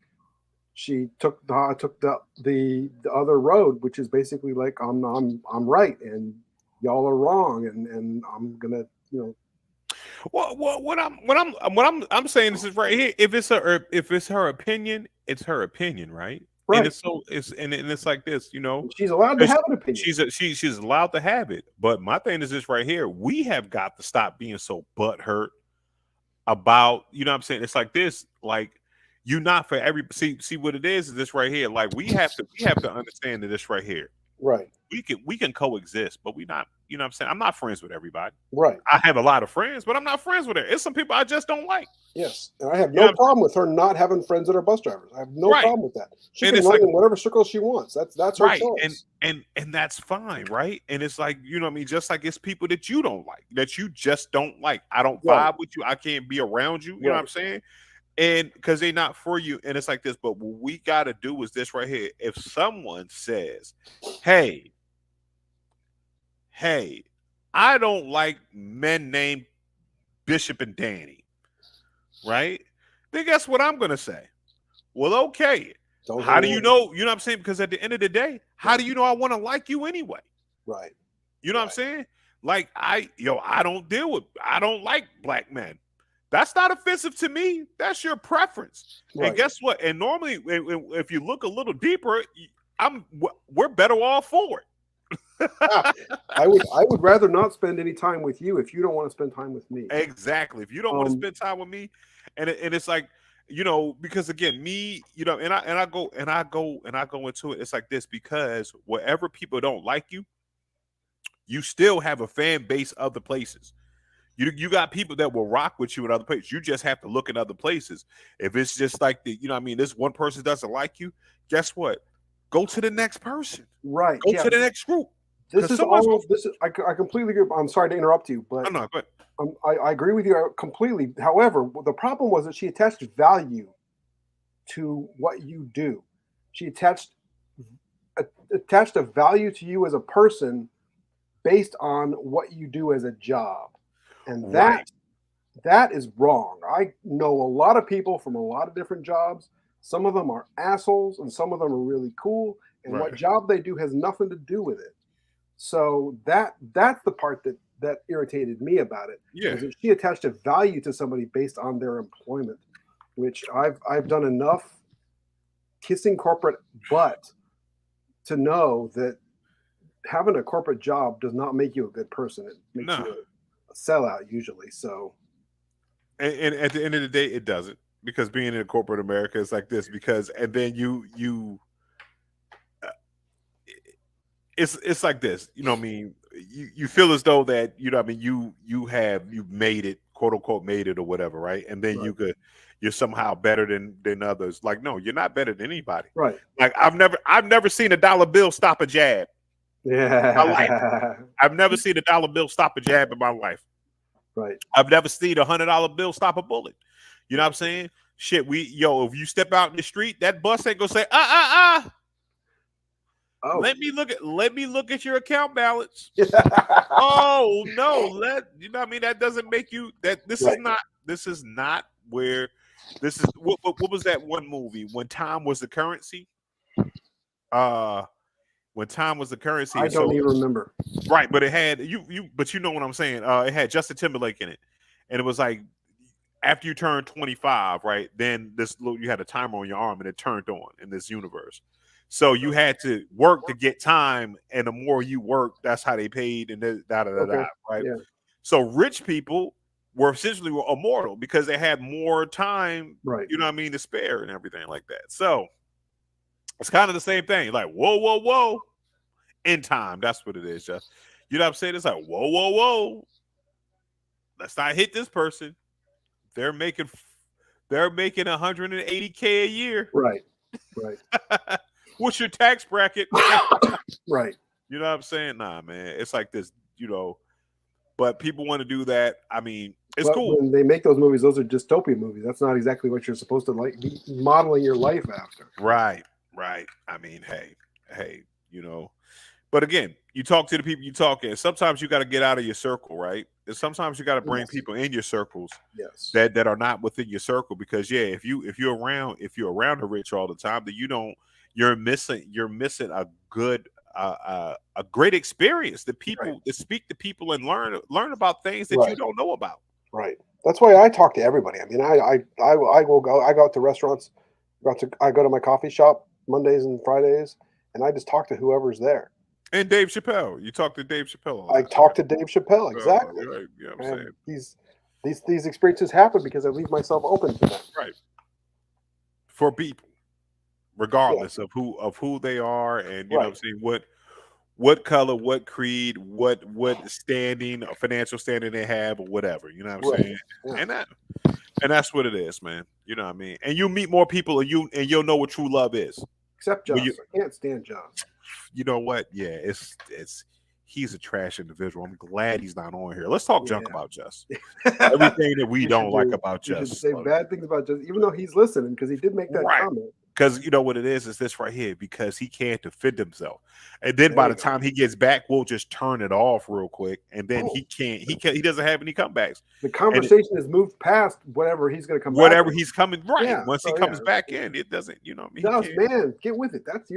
she took the other road, which is basically like I'm right and y'all are wrong, and I'm gonna, you know. Well, what I'm saying is right here. If it's her opinion, it's her opinion, right? Right. And it's like this, you know. She's allowed to have an opinion. She's allowed to have it. But my thing is this right here. We have got to stop being so butthurt about, you know what I'm saying? It's like this, like you not for every see what it is this right here. Like we have to understand that this right here. Right. We can coexist, but we not, you know what I'm saying? I'm not friends with everybody. Right. I have a lot of friends, but I'm not friends with her. It's some people I just don't like. Yes. And I have no problem with her not having friends that are bus drivers. I have no problem with that. She can run in whatever circles she wants. That's her choice. And that's fine, right? And it's like, you know what I mean? Just like it's people that you don't like, that you just don't like. I don't vibe with you. I can't be around you. You know what I'm saying? And because they're not for you. And it's like this. But what we got to do is this right here. If someone says, hey, I don't like men named Bishop and Danny, right? Then guess what I'm going to say? Well, okay. How do you know? You know what I'm saying? Because at the end of the day, how do you know I want to like you anyway? Right. You know what I'm saying? Like I don't like black men. That's not offensive to me. That's your preference. Right. And guess what? And normally, if you look a little deeper, we're better off for it. I would rather not spend any time with you if you don't want to spend time with me. Exactly. If you don't want to spend time with me, and it's like, you know, because again, me, you know, and I go into it. It's like this, because wherever people don't like you, you still have a fan base other places. You got people that will rock with you in other places. You just have to look in other places. If it's just like you know what I mean, this one person doesn't like you, guess what? Go to the next person. Right. Go to the next group. This is all. This is. I completely agree. I'm sorry to interrupt you, but no, but I agree with you completely. However, the problem was that she attached value to what you do. She attached a value to you as a person based on what you do as a job, and that is wrong. I know a lot of people from a lot of different jobs. Some of them are assholes, and some of them are really cool. And what job they do has nothing to do with it. So that's the part that irritated me about it. Yeah, that she attached a value to somebody based on their employment, which I've done enough kissing corporate butt to know that having a corporate job does not make you a good person. It makes you a sellout usually. So, and at the end of the day, it doesn't, because being in corporate America is like this. Because and then you. It's like this, you know what I mean? You feel as though that, you know what I mean, you've made it, quote unquote, made it or whatever, right? And then you're somehow better than others. Like, no, you're not better than anybody. Right. Like I've never seen a dollar bill stop a jab. Yeah. I've never seen a dollar bill stop a jab in my life. Right. I've never seen $100 bill stop a bullet. You know what I'm saying? Shit, if you step out in the street, that bus ain't gonna say, Oh. Let me look at your account balance. Oh no, you know what I mean? That doesn't make you that this is not where this is. What was that one movie when time was the currency? When time was the currency. I don't even remember. Right, but it had but you know what I'm saying. It had Justin Timberlake in it, and it was like after you turned 25, right? Then you had a timer on your arm, and it turned on in this universe. So you had to work to get time, and the more you work, that's how they paid, and right? Yeah. So rich people were essentially immortal because they had more time, right? You know what I mean, to spare and everything like that. So it's kind of the same thing. Like whoa, in time. That's what it is, just you know what I'm saying. It's like whoa. Let's not hit this person. They're making 180K a year, right. What's your tax bracket? Right. You know what I'm saying? Nah, man. It's like this, you know. But people want to do that. I mean, it's cool. When they make those movies, those are dystopian movies. That's not exactly what you're supposed to be modeling your life after. Right. I mean, hey, you know. But again, you talk to the people you talk in. Sometimes you got to get out of your circle, right? And sometimes you got to bring Yes. people in your circles Yes. that are not within your circle, because if you're around the rich all the time, then you're missing a good a great experience. The people Right. to speak to people and learn about things that you Right. don't know about. Right. That's why I talk to everybody. I mean, I will go. I go out to restaurants. I go to my coffee shop Mondays and Fridays, and I just talk to whoever's there. And Dave Chappelle, you talk to Dave Chappelle a lot. I talk to Dave Chappelle, exactly. Right. You know what I'm saying? And these experiences happen because I leave myself open to them. Right. For people, regardless of who they are, and you know what I'm saying, what color, what creed, what standing, or financial standing they have, or whatever. You know what I'm saying? Yeah. And that's what it is, man. You know what I mean? And you meet more people, and you'll know what true love is. Except Joss. Well, I can't stand Joss. You know what? Yeah, it's he's a trash individual. I'm glad he's not on here. Let's talk junk about Just. Everything that we don't like about Just. You should say bad things about Just, even though he's listening, because he did make that comment. Because you know what it is this right here, because he can't defend himself. And then by the time he gets back, we'll just turn it off real quick. And then he doesn't have any comebacks. The conversation has moved past whatever he's going to come whatever back he's coming, right. Yeah, Once he comes back in, it doesn't, you know what I mean? Joss, man, get with it. That's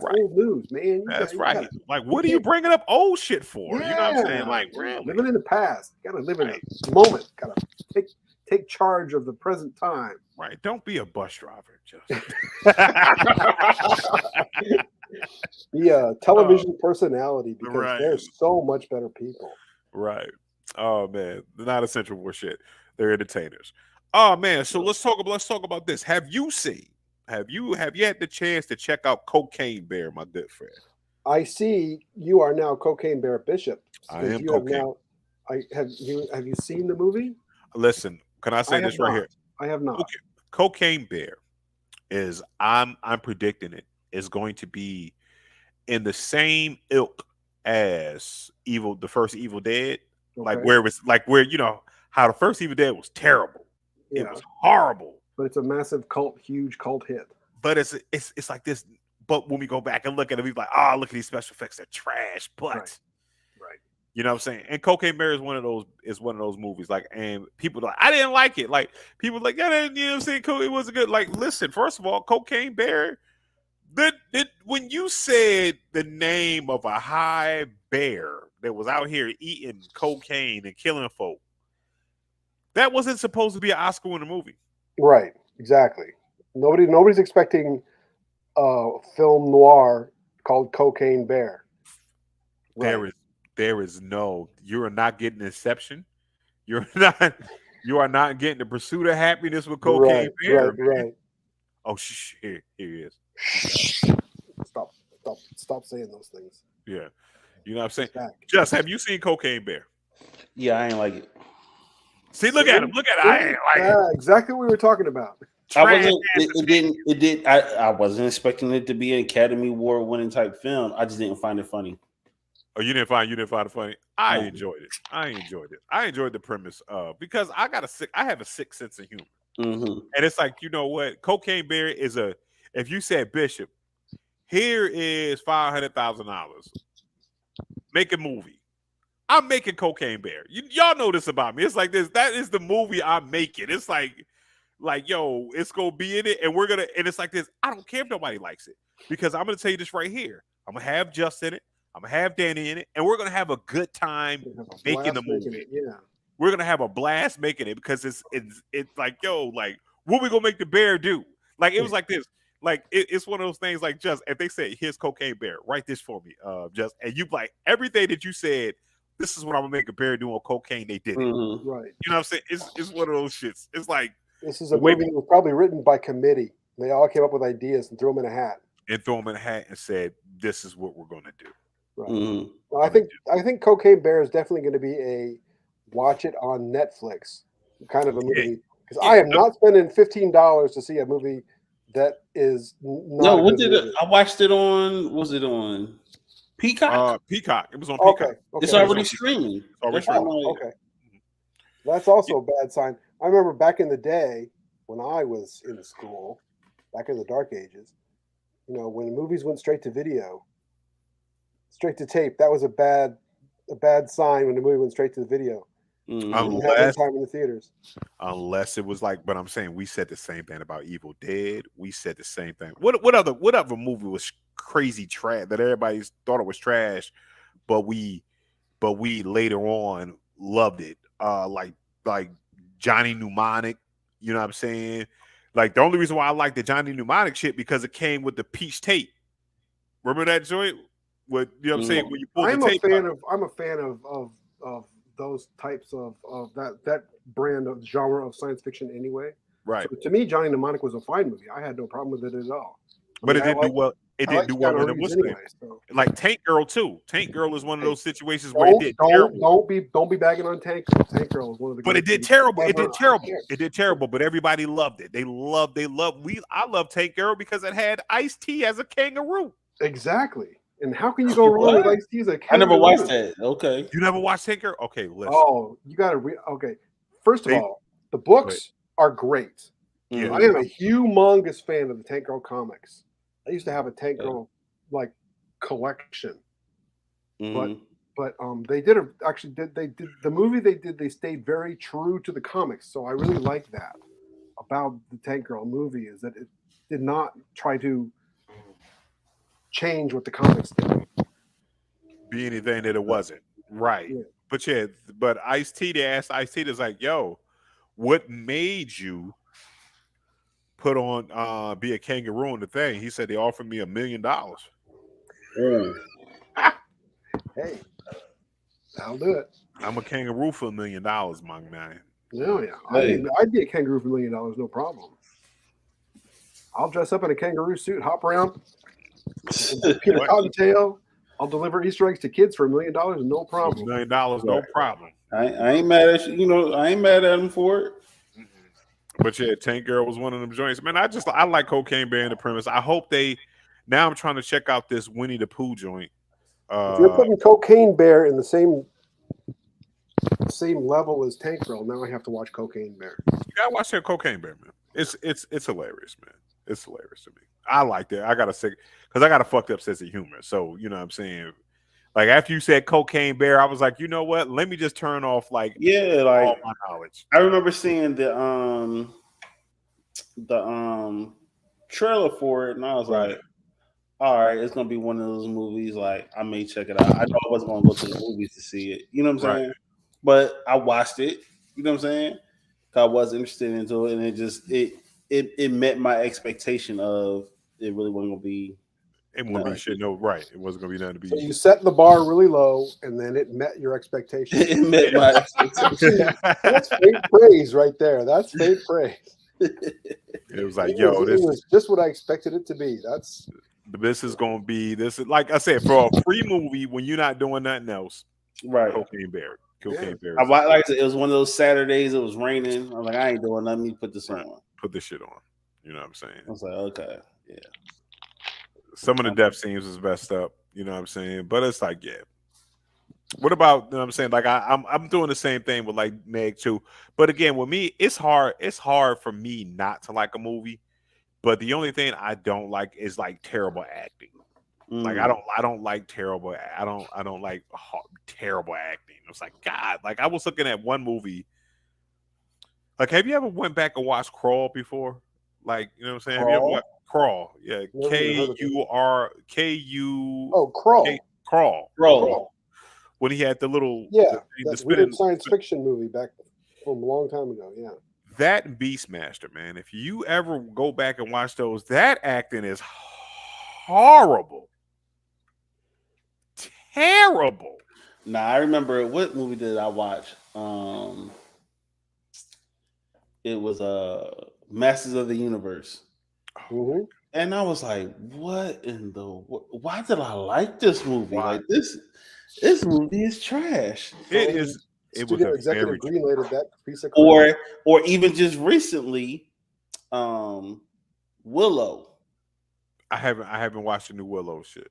old news, man. That's right. Like, what are you bringing up old shit for? Yeah. You know what I'm saying? Like, really? Living in the past. You gotta live in the moment. Gotta take charge of the present time. Right. Don't be a bus driver, just be a television personality, because Right. there's so much better people. Right. Oh man, they're not essential for shit. They're entertainers. Oh man, so let's talk about this. Have you had the chance to check out Cocaine Bear, my good friend? I see you are now Cocaine Bear Bishop. I am you Cocaine. have you seen the movie? Listen, can I say this right here? I have not. Okay. Cocaine Bear is I'm predicting it is going to be in the same ilk as the first Evil Dead. Okay. Where you know how the first Evil Dead was terrible. Yeah. It was horrible. But it's a massive huge cult hit. But it's like this. But when we go back and look at it, we're like, look at these special effects, they're trash. But Right. you know what I'm saying? And Cocaine Bear is one of those movies. Like, and people are like, I didn't like it. Like, people are like, yeah, you know what I'm saying? It wasn't good. Like, listen, first of all, Cocaine Bear, when you said the name of a high bear that was out here eating cocaine and killing folk, that wasn't supposed to be an Oscar-winning movie. Right. Exactly. Nobody's expecting a film noir called Cocaine Bear. Right. You are not getting Inception. You are not getting The Pursuit of Happiness with Cocaine Bear. Right. Oh shit, here he is. Stop saying those things. Yeah. You know what I'm saying? Just, have you seen Cocaine Bear? Yeah, I ain't like it. See, look at him. I ain't like it. Exactly what we were talking about. I wasn't expecting it to be an Academy Award winning type film. I just didn't find it funny. Oh, you didn't find it funny? I enjoyed it. I enjoyed the premise because I have a sick sense of humor. Mm-hmm. And it's like, you know what? Cocaine Bear is if you said, Bishop, here is $500,000. Make a movie. I'm making Cocaine Bear. Y'all know this about me. It's like this. That is the movie I'm making. It's like, yo, it's gonna be in it, and and it's like this. I don't care if nobody likes it, because I'm gonna tell you this right here. I'm gonna have Just in it. I'm gonna have Danny in it, and we're gonna have a good time making the movie. Yeah, we're gonna have a blast making it, because it's like, yo, like, what we gonna make the bear do? Like, it was like this. Like, it's one of those things. Like, Just, if they say, here's Cocaine Bear, write this for me, Just, and you like everything that you said. This is what I'm gonna make a bear do on cocaine. They did it. Mm-hmm. Right. You know what I'm saying? It's one of those shits. It's like, this is a movie that was probably written by committee. They all came up with ideas and threw them in a hat. And said, this is what we're gonna do. Right. Mm-hmm. Well, I think Cocaine Bear is definitely going to be a watch it on Netflix kind of a movie, because I am not spending $15 to see a movie that is not. No, I watched it on? Was it on Peacock? Peacock. It was on Peacock. Okay. It's already streaming. Okay. That's also a bad sign. I remember back in the day when I was in school, back in the dark ages, you know, when movies went straight to video, straight to tape. That was a bad sign when the movie went straight to the video. Mhm. Didn't have that time in the theaters. Unless it was like, but I'm saying we said the same thing about Evil Dead. We said the same thing. What other movie was crazy trash that everybody thought it was trash, but we later on loved it. Like Johnny Mnemonic. You know what I'm saying? Like the only reason why I like the Johnny Mnemonic shit because it came with the peach tape. Remember that joint? What you know what I'm saying? When you pull the tape out. I'm a fan of those types of that brand of genre of science fiction anyway. Right. So to me, Johnny Mnemonic was a fine movie. I had no problem with it at all. But it didn't do well. It didn't do well when it was anyway. So. Like Tank Girl too. Tank Girl is one of those situations where it did terrible. Don't be bagging on Tank Girl. Tank Girl is one of the. But it did terrible. It did terrible. It did terrible. But everybody loved it. I love Tank Girl because it had Ice-T as a kangaroo. Exactly. And how can you go wrong with Ice-T as a kangaroo? I never watched that. Okay. You never watched Tank Girl? Okay, listen. Oh, you got to okay. First of all, the books are great. Yeah. I am a humongous fan of the Tank Girl comics. I used to have a Tank Girl like collection. Mm-hmm. But they did the movie they stayed very true to the comics. So I really like that about the Tank Girl movie is that it did not try to change what the comics did. Be anything that it wasn't. Right. Yeah. But Ice-T, they asked Ice-T, is like, yo, what made you put on be a kangaroo in the thing? He said they offered me $1 million. Hey, I'll do it. I'm a kangaroo for $1 million, my man. Oh yeah. Hey. I'd be a kangaroo for $1 million, no problem. I'll dress up in a kangaroo suit, hop around, Peter Cottontail. I'll deliver Easter eggs to kids for $1 million, no problem. $1 million, no problem. I ain't mad at you. I ain't mad at him for it. But yeah, Tank Girl was one of them joints. Man, I like Cocaine Bear in the premise. I hope now I'm trying to check out this Winnie the Pooh joint. If you're putting Cocaine Bear in the same level as Tank Girl, now I have to watch Cocaine Bear. You gotta watch that Cocaine Bear, man. It's hilarious, man. It's hilarious to me. I liked it. I gotta say, because I got a fucked up sense of humor. So you know what I'm saying. Like after you said Cocaine Bear, I was like, you know what? Let me just turn off all my knowledge. I remember seeing the trailer for it, and I was like, all right, it's gonna be one of those movies. Like I may check it out. I know I wasn't gonna go to the movies to see it. You know what I'm saying? But I watched it. You know what I'm saying? I was interested into it, and it just it met my expectation of it really wasn't gonna be. It wouldn't be shit. No, right. It wasn't gonna be nothing to be. So you set the bar really low, and then it met your expectations. It met my expectations. That's fake praise right there. That's fake praise. It was like, yo, this was just what I expected it to be. This is gonna be this is like I said for a free movie when you're not doing nothing else. Right. Cocaine Bear. Bear. Like I said, it was one of those Saturdays. It was raining. I'm like, I ain't doing nothing. Let me put this on. Put this shit on. You know what I'm saying? I was like, okay, yeah. Some of the death scenes was messed up. You know what I'm saying? But it's like, yeah. What about, you know what I'm saying? Like I'm doing the same thing with like Meg too. But again, with me, it's hard for me not to like a movie. But the only thing I don't like is like terrible acting. Like I don't like terrible. I don't like terrible acting. It's like God. Like I was looking at one movie. Like, have you ever went back and watched Crawl before? Like, you know what I'm saying? Have you ever watched Crawl? Yeah, K-U. Oh, Crawl. Crawl. When he had the little the weird science fiction movie back from a long time ago. Yeah. That and Beastmaster, man. If you ever go back and watch those, that acting is horrible. Terrible. Nah, I remember what movie did I watch? It was Masters of the Universe. Mm-hmm. And I was like, what in the why did I like this movie? Why? Like this movie is trash. It is. It was a very greenlighted that piece of or even just recently, Willow. I haven't watched the new Willow shit.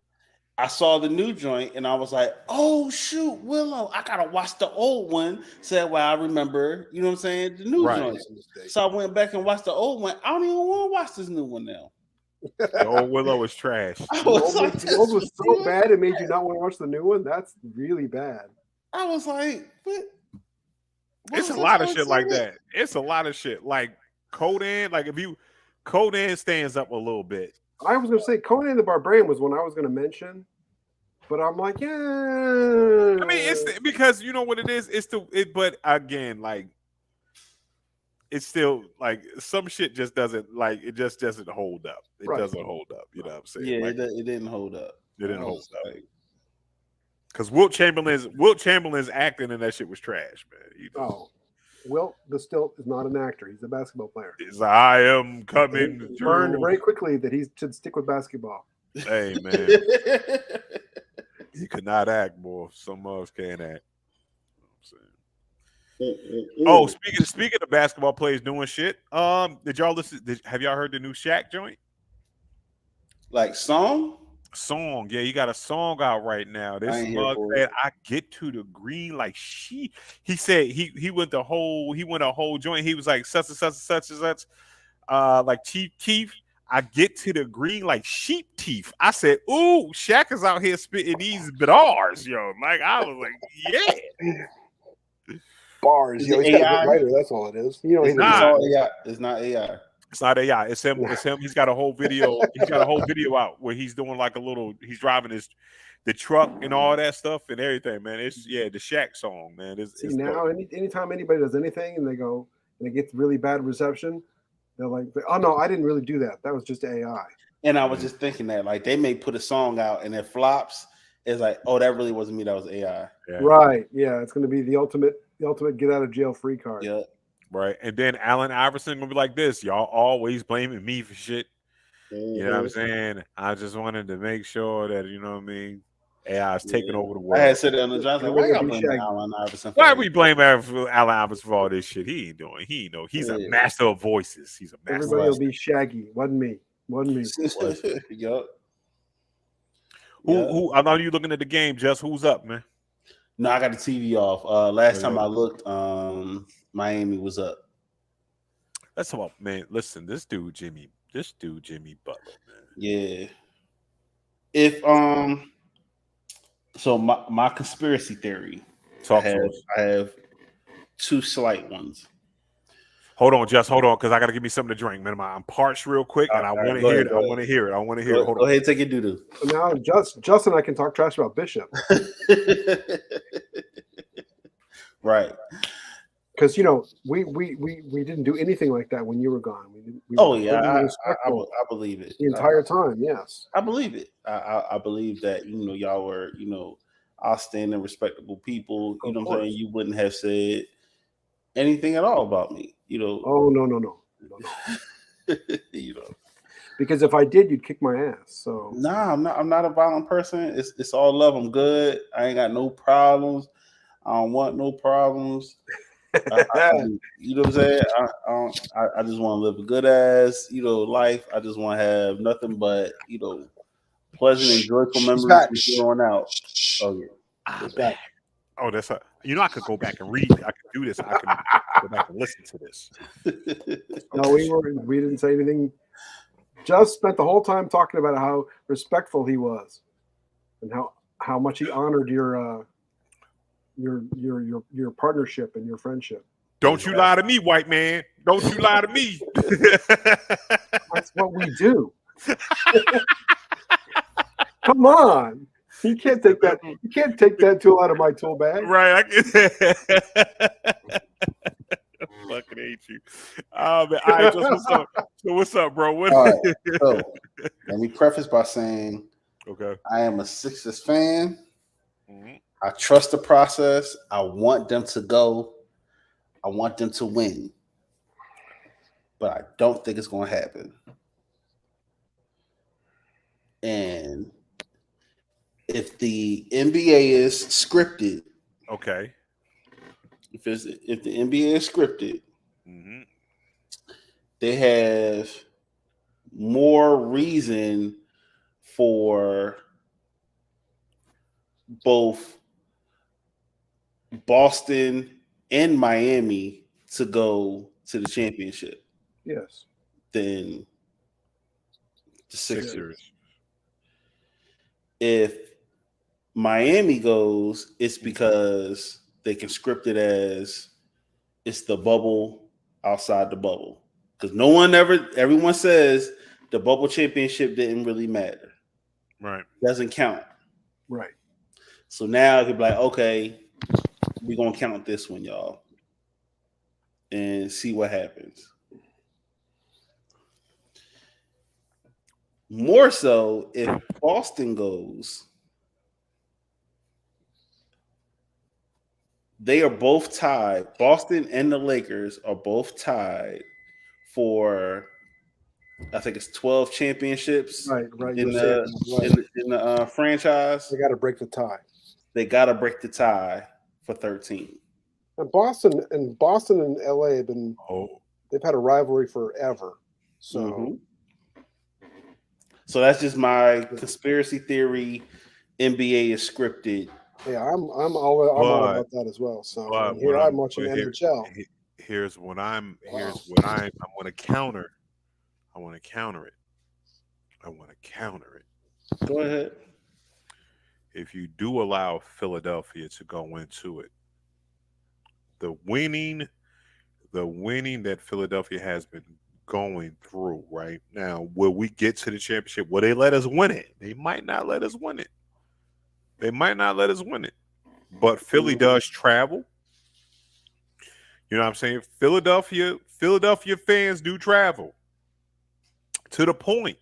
I saw the new joint and I was like, oh shoot, Willow. I gotta watch the old one. Said, well, I remember, you know what I'm saying? The new joint. So I went back and watched the old one. I don't even want to watch this new one now. The old Willow is trash. I The was old, like, the old was that's so weird. bad it made you not want to watch the new one. That's really bad. I was like, what? It's a was lot I of shit like saying? that. It's a lot of shit. Like Conan, like if you Conan stands up a little bit. I was gonna say Conan the Barbarian was one I was gonna mention, but I'm like, yeah. I mean, it's because you know what it is. It's but again, like it's still like some shit just doesn't like it just doesn't hold up. It Right. doesn't hold up. You know what I'm saying? Yeah, like, it didn't hold up. it didn't I hold was up. like, Because Wilt Chamberlain's acting in that shit was trash, man. Oh, Wilt still is not an actor. He's a basketball player. He's like, I am coming He learned through. very quickly that he should stick with basketball. Hey man, he could not act, boy. Some of us can't act. You know what I'm saying? Oh, speaking of basketball players doing shit, did y'all listen? Have y'all heard the new Shaq joint? like song? Song, yeah, he got a song out right now. I This ain't here mug for said, "I get to the green like she." He said he went a whole joint. He was like such and such and such and such, like Chief Keef. I get to the green like sheep teeth. I said, "Ooh, Shaq is out here spitting these bars, yo." Like I was like, "Yeah." Bars, Is yo. it He's got a AI? good writer. That's all it is. You know, It's he's not. all AI. It's not AI. It's not AI. It's him. It's him. He's got a whole video. He's got a whole video out where he's doing like a little. He's driving the truck and all that stuff and everything, man. It's the Shaq song, man. It's now, dope. anytime anybody does anything and they get really bad reception, they're like, oh no, I didn't really do that. That was just AI. And I was just thinking that like they may put a song out and it flops. It's like, oh, that really wasn't me. That was AI. Yeah. Right. Yeah. It's going to be the ultimate get out of jail free card. Yeah. Right. And then Allen Iverson gonna be like this. Y'all always blaming me for shit. You know what I'm saying? I just wanted to make sure that, you know what I mean, AI is taking over the I world. had said that on the Johnson. Like, why y'all blaming Shaggy. Allen Iverson? Why we blame Allen Iverson for all this shit? He ain't doing. He ain't know. He's a master of voices. He's a master. Everybody will be Shaggy. Wasn't me. Yup. Who? I know you looking at the game. Just who's up, man? No, I got the TV off. Last time I looked, Miami was up. That's about, man. Listen, this dude Jimmy Butler, man. Yeah. If so my conspiracy theory. Talk to us. I have two slight ones. Hold on, Just hold on, because I gotta give me something to drink, man. I'm parched real quick, and I want to hear it. I want to hear it. I want to hear it. Hold Go on. ahead, take your doo-doo. So now Justin and I can talk trash about Bishop. Right. Because we didn't do anything like that when you were gone. I believe it the entire time. Yes, I believe it. I believe that y'all were outstanding, respectable people. You know what I'm saying? You wouldn't have said anything at all about me. Oh no. Because if I did, you'd kick my ass. So nah, I'm not a violent person. It's all love. I'm good. I ain't got no problems. I don't want no problems. You know what I'm saying? I just want to live a good ass, life. I just want to have nothing but, pleasant and joyful memories from here on out. Oh yeah. Oh, that's I could go back and read. I could do this. I can go back and listen to this. No, we didn't say anything. Just spent the whole time talking about how respectful he was, and how much he honored your partnership and your friendship. Don't you lie to me, white man. Don't you lie to me. That's what we do. Come on. You can't take that. You can't take that tool out of my tool bag. Right. I fucking hate you. Man. All right, just what's up? So what's up, bro? All right. So let me preface by saying, okay, I am a Sixers fan. Mm-hmm. I trust the process. I want them to go. I want them to win. But I don't think it's going to happen. And if the NBA is scripted, okay. If the NBA is scripted, mm-hmm. they have more reason for both Boston and Miami to go to the championship. Yes. Than The Sixers. Sixers. If Miami goes, it's because they can script it as it's the bubble outside the bubble. Because everyone says the bubble championship didn't really matter. Right. Doesn't count. Right. So now it could be like, okay, we're going to count this one, y'all. And see what happens. More so, if Boston goes, they are both tied. Boston and the Lakers are both tied for, I think it's 12 championships. Right. In the franchise. They got to break the tie. They got to break the tie for 13. And Boston and LA have been. They've had a rivalry forever. So. So that's just my conspiracy theory. NBA is scripted. Yeah, I'm all about that as well. So here I'm watching NHL. Here's what I'm going to counter. I want to counter it. Go ahead. If you do allow Philadelphia to go into it, the winning that Philadelphia has been going through right now, will we get to the championship? Will they let us win it? They might not let us win it. But Philly does travel. You know what I'm saying? Philadelphia fans do travel to the point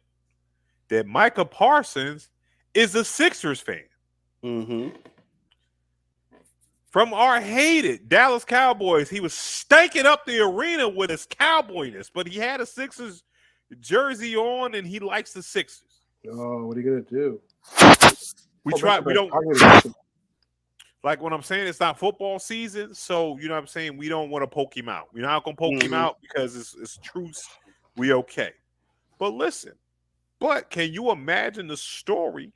that Micah Parsons is a Sixers fan. From our hated Dallas Cowboys, he was stanking up the arena with his cowboyness, but he had a Sixers jersey on, and he likes the Sixers. Oh, what are you gonna do? We don't like what I'm saying. It's not football season, so you know what I'm saying. We don't want to poke him out. We're not gonna poke him out because it's truth. We okay. But listen, can you imagine the story?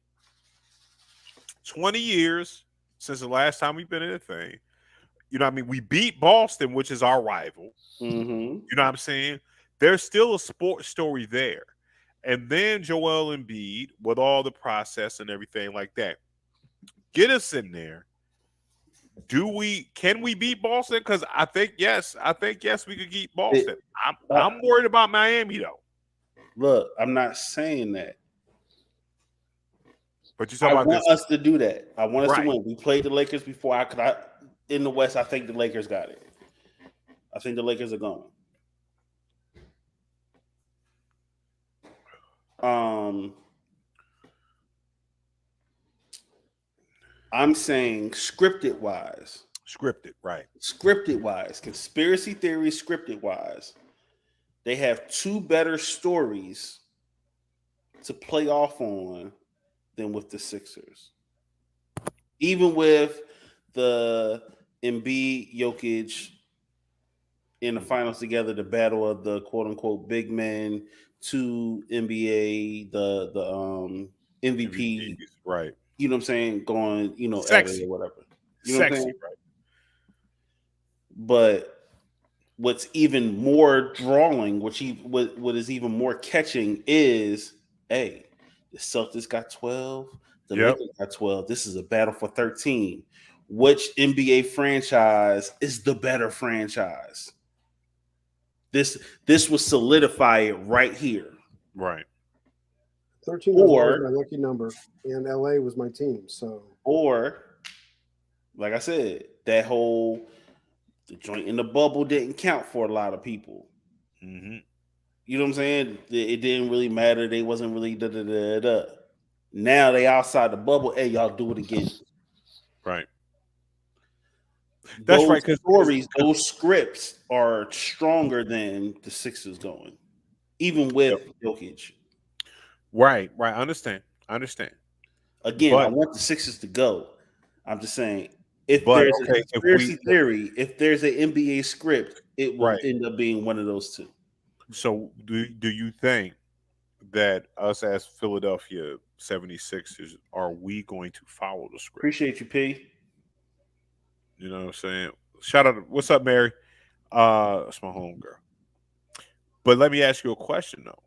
20 years. Since the last time we've been in a thing, you know what I mean? We beat Boston, which is our rival. You know what I'm saying? There's still a sports story there. And then Joel Embiid, with all the process and everything like that, get us in there. Can we beat Boston? Because I think yes, we could beat Boston. I'm worried about Miami, though. Look, I'm not saying that. But I want us to do that. I want us to win. We played the Lakers before. In the West, I think the Lakers got it. I think the Lakers are going. I'm saying scripted wise. Conspiracy theory scripted wise. They have two better stories to play off on than with the Sixers. Even with the Embiid, Jokic in the finals together, the battle of the quote unquote big men, to NBA, the MVP, right? You know what I'm saying? Going, sexy or whatever. You know sexy, what I'm saying? Right? But what's even more drawing, what is even more catching is, hey, the Celtics got 12. The Lakers got 12. This is a battle for 13. Which NBA franchise is the better franchise? This will solidify it right here. Right. 13 was my lucky number, and LA was my team. So, or like I said, that the joint in the bubble didn't count for a lot of people. You know what I'm saying? It didn't really matter. They wasn't really da. Now they outside the bubble. Hey, y'all do it again. Right. That's right. Because those scripts are stronger than the Sixers going, even with Jokic. Right. I understand. Again, I want the Sixers to go. I'm just saying, if there's a conspiracy theory, if there's an NBA script, it will end up being one of those two. So do you think that us as Philadelphia 76ers, are we going to follow the script? Appreciate you, P. You know what I'm saying? Shout out. What's up, Mary? That's my home girl. But let me ask you a question, though.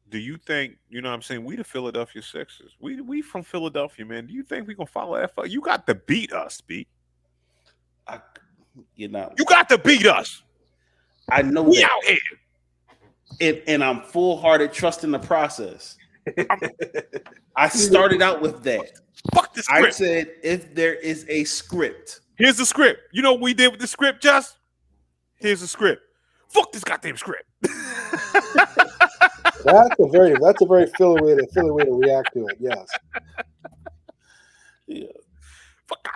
do you think, you know what I'm saying, we the Philadelphia Sixers. We from Philadelphia, man. Do you think we gonna follow that? You got to beat us, B. You know, You got to beat us. I know We that. out here. And I'm full-hearted trusting the process. I started out with that. Fuck the I script. said, if there is a script, Here's the script. You know what we did with the script, Just? Here's the script. Fuck this goddamn script. That's a very Philly way to react to it. Yes. yeah, Fuck.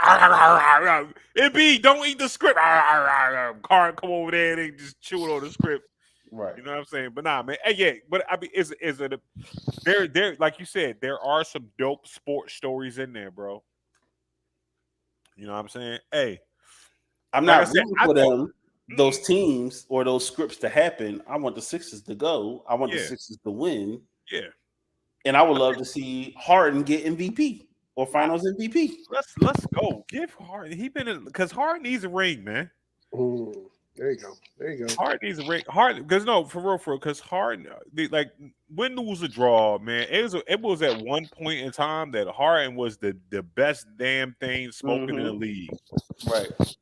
And B, don't eat the script. Carl, come over there and just chew it on the script. right. You know what I'm saying? But nah, man. Hey, yeah, but I mean, is it there? Like you said, there are some dope sports stories in there, bro. You know what I'm saying? Hey, I'm like I not said, rooting I for thought- them, those teams or those scripts to happen. I want the Sixers to go. I want the Yeah. Sixers to win. yeah. And I would love to see Harden get MVP or Finals MVP. Let's go. Give Harden. He been in because Harden needs a ring, man. There you go. Harden needs a ring. Harden, because no, for real, because Harden, like win, lose, or draw, man. It was at one point in time that Harden was the best damn thing smoking in the league. Right. Was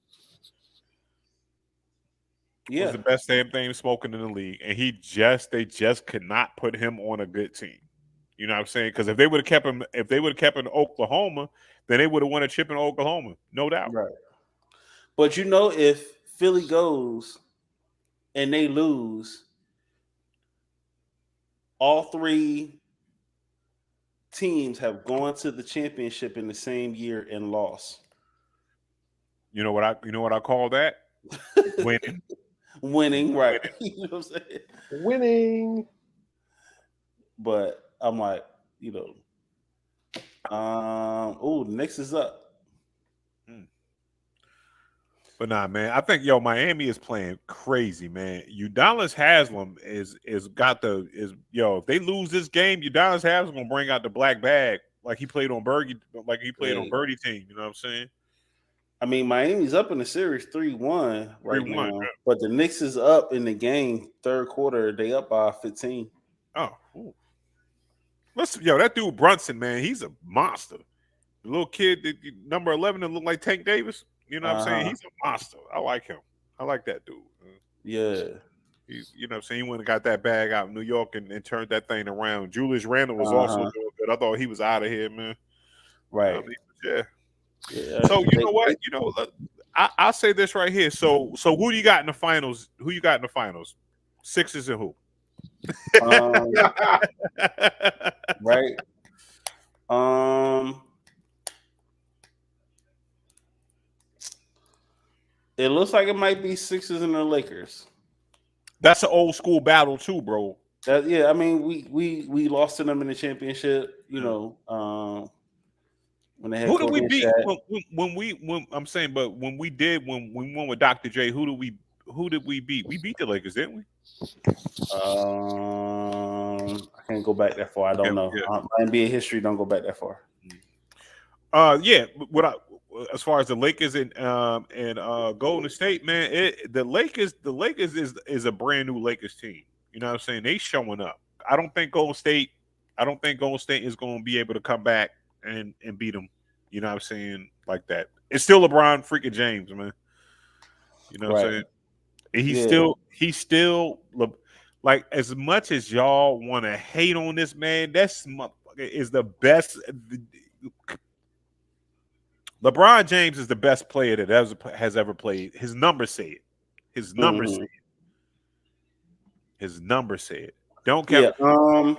Yeah. the best damn thing smoking in the league, and they just could not put him on a good team. You know what I'm saying? Because if they would have kept him in Oklahoma, then they would have won a chip in Oklahoma, no doubt. Right. But you know, if Philly goes and they lose, all three teams have gone to the championship in the same year and lost. You know what I call that? Winning. Winning, right? You know what I'm saying? Winning. But I'm like, you know, the Knicks is up. But nah, man, I think Miami is playing crazy, man. Udonis Haslam is if they lose this game, Udonis Haslam gonna bring out the black bag like he played on Birdie team. You know what I'm saying? I mean, Miami's up in the series 3-1 right 3-1, now, yeah. but the Knicks is up in the game third quarter. They up by 15. Oh, ooh. That dude Brunson, man, he's a monster. The little kid, number 11, that looked like Tank Davis. You know what I'm saying? He's a monster. I like him. I like that dude. Yeah. He's, you know what I'm saying? He went and got that bag out in New York and turned that thing around. Julius Randle was also doing good. I thought he was out of here, man. Right. I mean, yeah. Yeah. So you know what? You know, I'll say this right here. So who do you got in the finals? Who you got in the finals? Sixers and who? Right. It looks like it might be Sixers and the Lakers. That's an old school battle too, bro. Yeah, I mean, we lost to them in the championship. You know, when they had Who did we beat? When when we won with Dr. J, who did we beat? We beat the Lakers, didn't we? I can't go back that far. I don't know. Yeah. My NBA history don't go back that far. Yeah. As far as the Lakers and Golden State, man, the Lakers is a brand new Lakers team. You know what I'm saying? They showing up. I don't think Golden State is going to be able to come back and beat them. You know what I'm saying? Like that. It's still LeBron freaking James, man. You know what I'm saying? And he's still like, as much as y'all want to hate on this man, that's is the best. LeBron James is the best player that has ever played. His numbers say it. His numbers say it. His numbers say it. Don't count. Yeah.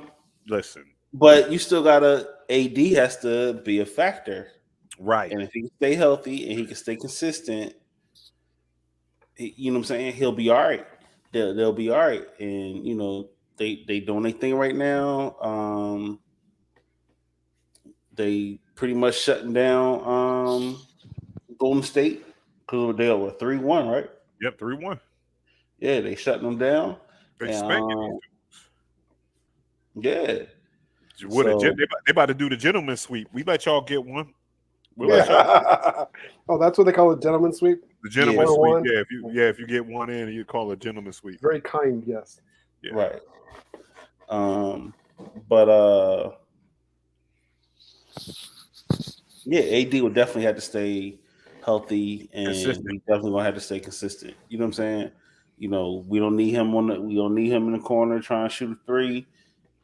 Listen. But you still AD has to be a factor. Right. And if he can stay healthy and he can stay consistent, you know what I'm saying, he'll be all right. They'll be all right. And, you know, they doing their thing right now. They pretty much shutting down Golden State because they were 3-1, right? Yep, 3-1. Yeah, they shutting them down. They spanking yeah. They about to do the gentleman's sweep. We let y'all get one. Oh, that's what they call a gentleman's sweep? The gentleman's sweep. One. Yeah, if you get one in, you call it a gentleman's sweep. Very kind, yes. Yeah. Right. But yeah, AD would definitely have to stay healthy, and Consistent. we definitely gonna have to stay consistent. You know what I'm saying? You know, we don't need him we don't need him in the corner trying to shoot a three.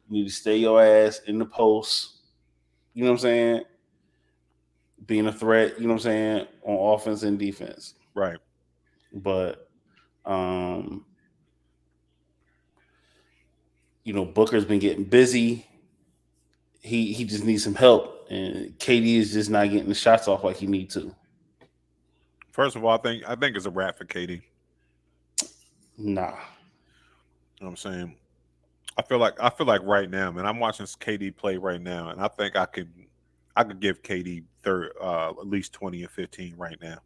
You need to stay your ass in the post. You know what I'm saying? Being a threat, you know what I'm saying, on offense and defense. Right. But you know, Booker's been getting busy. He just needs some help, and KD is just not getting the shots off like he need to. First of all, I think it's a wrap for KD. Nah. You know what I'm saying? I feel like right now, man, I'm watching KD play right now, and I think I could give KD at least 20 and 15 right now.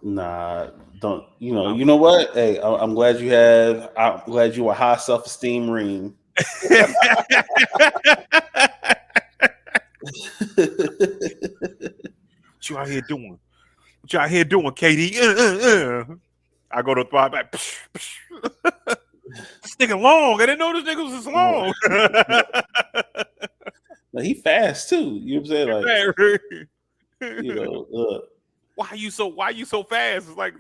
Nah, don't. You know what? Hey, I'm glad you have. I'm glad you a high self-esteem ring. What you out here doing? What you out here doing, KD? I go to the throw back. This nigga long. I didn't know this nigga was this long. Now, he fast too. You know what I'm saying? Like, you know, why you so fast? It's like,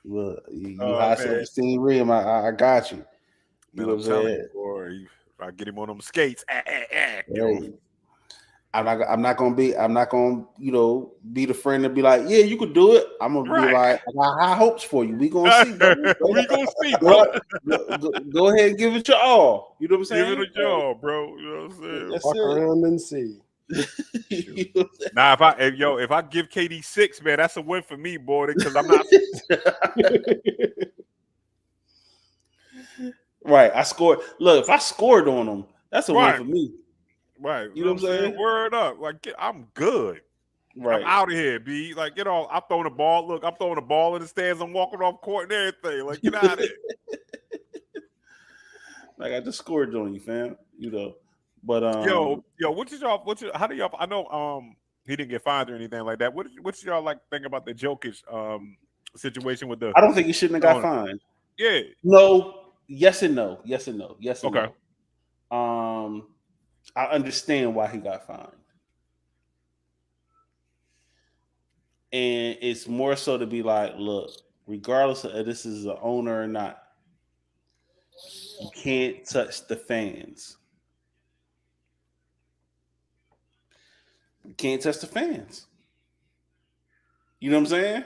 look, you high self-esteem rim. I got you. You know what I'm saying? Boy, I get him on them skates. Hey, I'm not gonna be be the friend to be like, yeah, you could do it. I'm gonna be like, I got high hopes for you. We gonna see. We gonna see. Go ahead and give it your all. You know what I'm saying? Give it your all, bro. You know what I'm saying? Walk around and see. Now, if I give KD 6, man, that's a win for me, boy. Because I'm not. Right, I scored. Look, if I scored on them, that's a win for me. Right, you know what I'm saying? Word up, like I'm good. Right, I'm out of here, B. Like, you know, I'm throwing the ball. Look, I'm throwing the ball in the stands. I'm walking off court and everything. Like, get out of here. Like, I just scored on you, fam. You know, but yo, how do y'all? I know he didn't get fined or anything like that. What did y'all like think about the Jokic situation with the? I don't think he shouldn't have got fined. Yeah. No. Yes and no. Yes and no. Yes and okay. No. I understand why he got fined. And it's more so to be like, look, regardless of this is the owner or not, you can't touch the fans. You can't touch the fans. You know what I'm saying?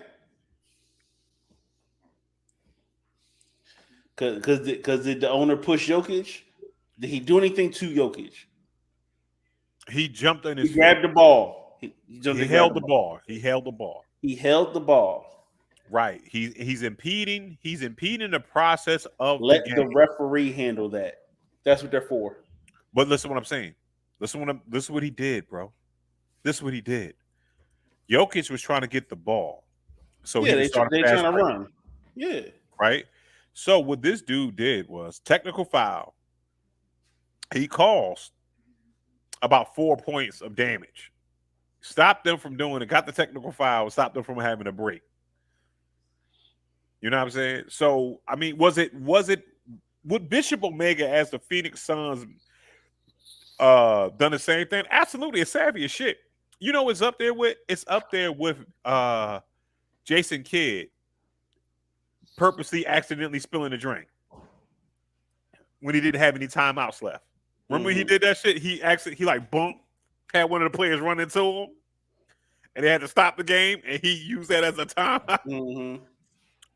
Because did the owner push Jokic? Did he do anything to Jokic? He jumped in his. He grabbed the ball. He held the ball. He held the ball. He held the ball. Right. He's impeding. He's impeding the process of let the referee handle that. That's what they're for. But listen, what I'm saying. This is what he did, bro. This is what he did. Jokic was trying to get the ball, so yeah, they trying to run. Yeah. Right. So what this dude did was technical foul. He caused about 4 points of damage. Stopped them from doing it. Got the technical foul. Stopped them from having a break. You know what I'm saying? So I mean, would Bishop Omega as the Phoenix Suns done the same thing? Absolutely, it's savvy as shit. You know, it's up there with Jason Kidd purposely accidentally spilling a drink when he didn't have any timeouts left. Remember he did that shit? He like bumped, had one of the players run into him, and they had to stop the game, and he used that as a timeout. Mm-hmm.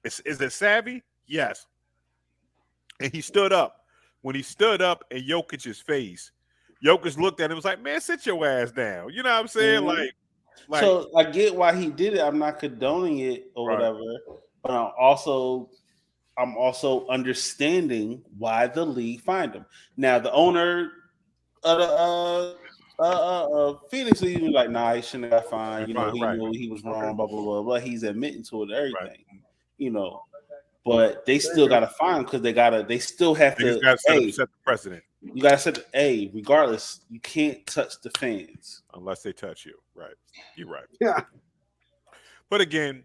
Is it savvy? Yes. And he stood up. When he stood up in Jokic's face, Jokic looked at him and was like, man, sit your ass down. You know what I'm saying? Mm-hmm. Like so I get why he did it. I'm not condoning it or whatever. But I'm also understanding why the league fined him. Now the owner of Phoenix League was like, nah, he shouldn't have got fined. You know, he knew he was wrong, blah, blah, blah, blah. He's admitting to it, everything. Right. You know. But they still gotta fine him because they still have to set the precedent. You gotta set regardless, you can't touch the fans. Unless they touch you. Right. You're right. Yeah. But again,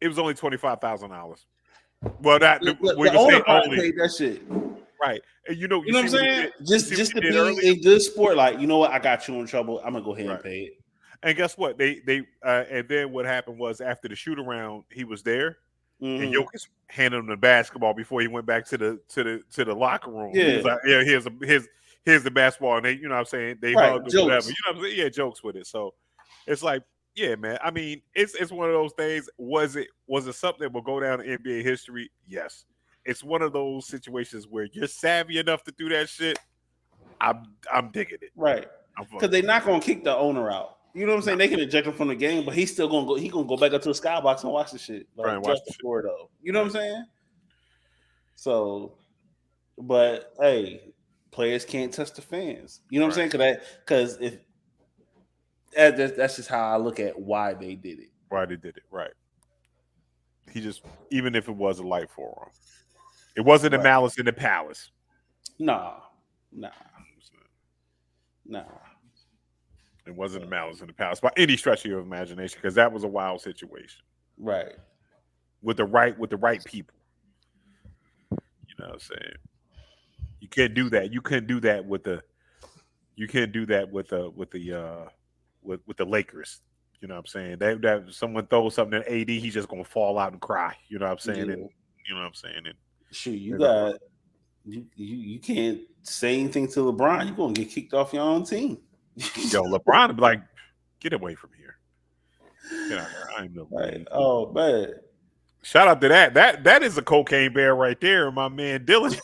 it was only $25,000. Well, that the owner paid that shit. Right. And You know what I'm see what he saying? did- Just see just what to he be did earlier? a good sport, like, you know what, I got you in trouble. I'm gonna go ahead and Right. pay it. And guess what? They and then what happened was after the shoot around, he was there, and Mhm. Jokic handed him the basketball before he went back to the locker room. He was Yeah. like, "Yeah, here's the basketball," and they, you know what I'm saying, they Right, hugged or whatever. jokes. You know what I'm saying? Yeah, jokes with it. So it's like, yeah, man. I mean, it's one of those things. Was it something that will go down in NBA history? Yes. It's one of those situations where you're savvy enough to do that shit. I'm digging it. Right. I'm Because fucking they're with not it. gonna kick the owner out. You know what I'm saying? They can eject him from the game, but he's still gonna go. He gonna go back up to the skybox and watch the shit. Right, Like watch just the shit. before though. You know what I'm saying? So, but hey, players can't touch the fans. You know what I'm saying? Because if that's just how I look at why they did it. Why they did it, right? He just, even if it was a light forearm, it wasn't a Right. malice in the palace. Nah. It wasn't a malice in the palace by any stretch of your imagination, because that was a wild situation Right. with the right people. You know what I'm saying? You can't do that. You couldn't do that with the. You can't do that with the Lakers. You know what I'm saying? That someone throws something at AD, he's just gonna fall out and cry. You know what I'm saying? Yeah. And you know what I'm saying? And Shoot, you can't say anything to LeBron. You're gonna get kicked off your own team. yo, LeBron would be like, get away from here. Get out of here. I ain't no Right. Oh man. Shout out to that. That is a cocaine bear right there, my man Dylan.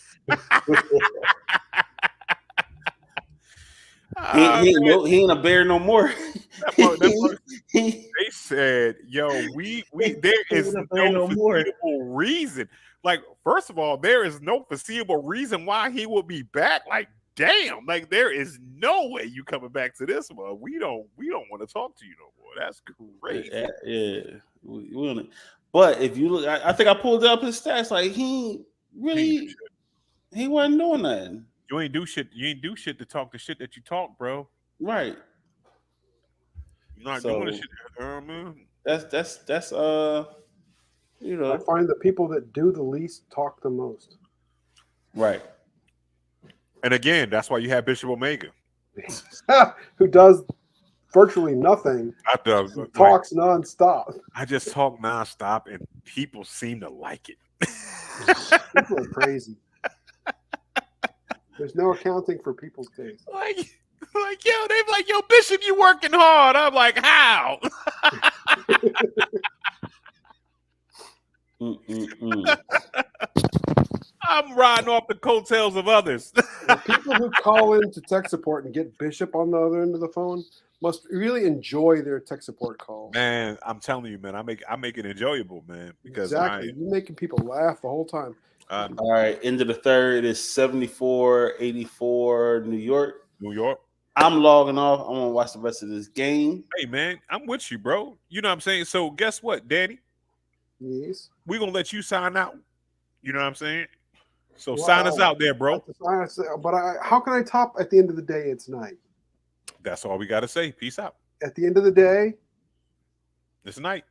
He ain't a bear no more. They said, "Yo, there is no foreseeable reason. Like, first of all, there is no foreseeable reason why he will be back. Like, damn, like there is no way you coming back to this one. We don't want to talk to you no more. That's crazy. Yeah. We but if you look, I think I pulled up his stats. Like he wasn't doing nothing. You ain't do shit. You ain't do shit to talk the shit that you talk, bro. Right. You're not doing the shit, man. That's you know. I find the people that do the least talk the most. Right. And again, that's why you have Bishop Omega, who does virtually nothing. Talks nonstop. I just talk nonstop, and people seem to like it. People are crazy. There's no accounting for people's taste. Like, yo, they be like, yo, Bishop, you working hard. I'm like, how? I'm riding off the coattails of others. The people who call in to tech support and get Bishop on the other end of the phone must really enjoy their tech support call. Man, I'm telling you, man, I make it enjoyable, man. Because exactly, you're making people laugh the whole time. All right, end of the third is 74-84 New York. I'm logging off. I'm gonna watch the rest of this game. Hey man, I'm with you, bro. You know what I'm saying? So guess what, Danny? Yes. We're gonna let you sign out. You know what I'm saying? So sign us out there, bro. But how can I top at the end of the day? It's night. That's all we gotta say. Peace out. At the end of the day, it's night.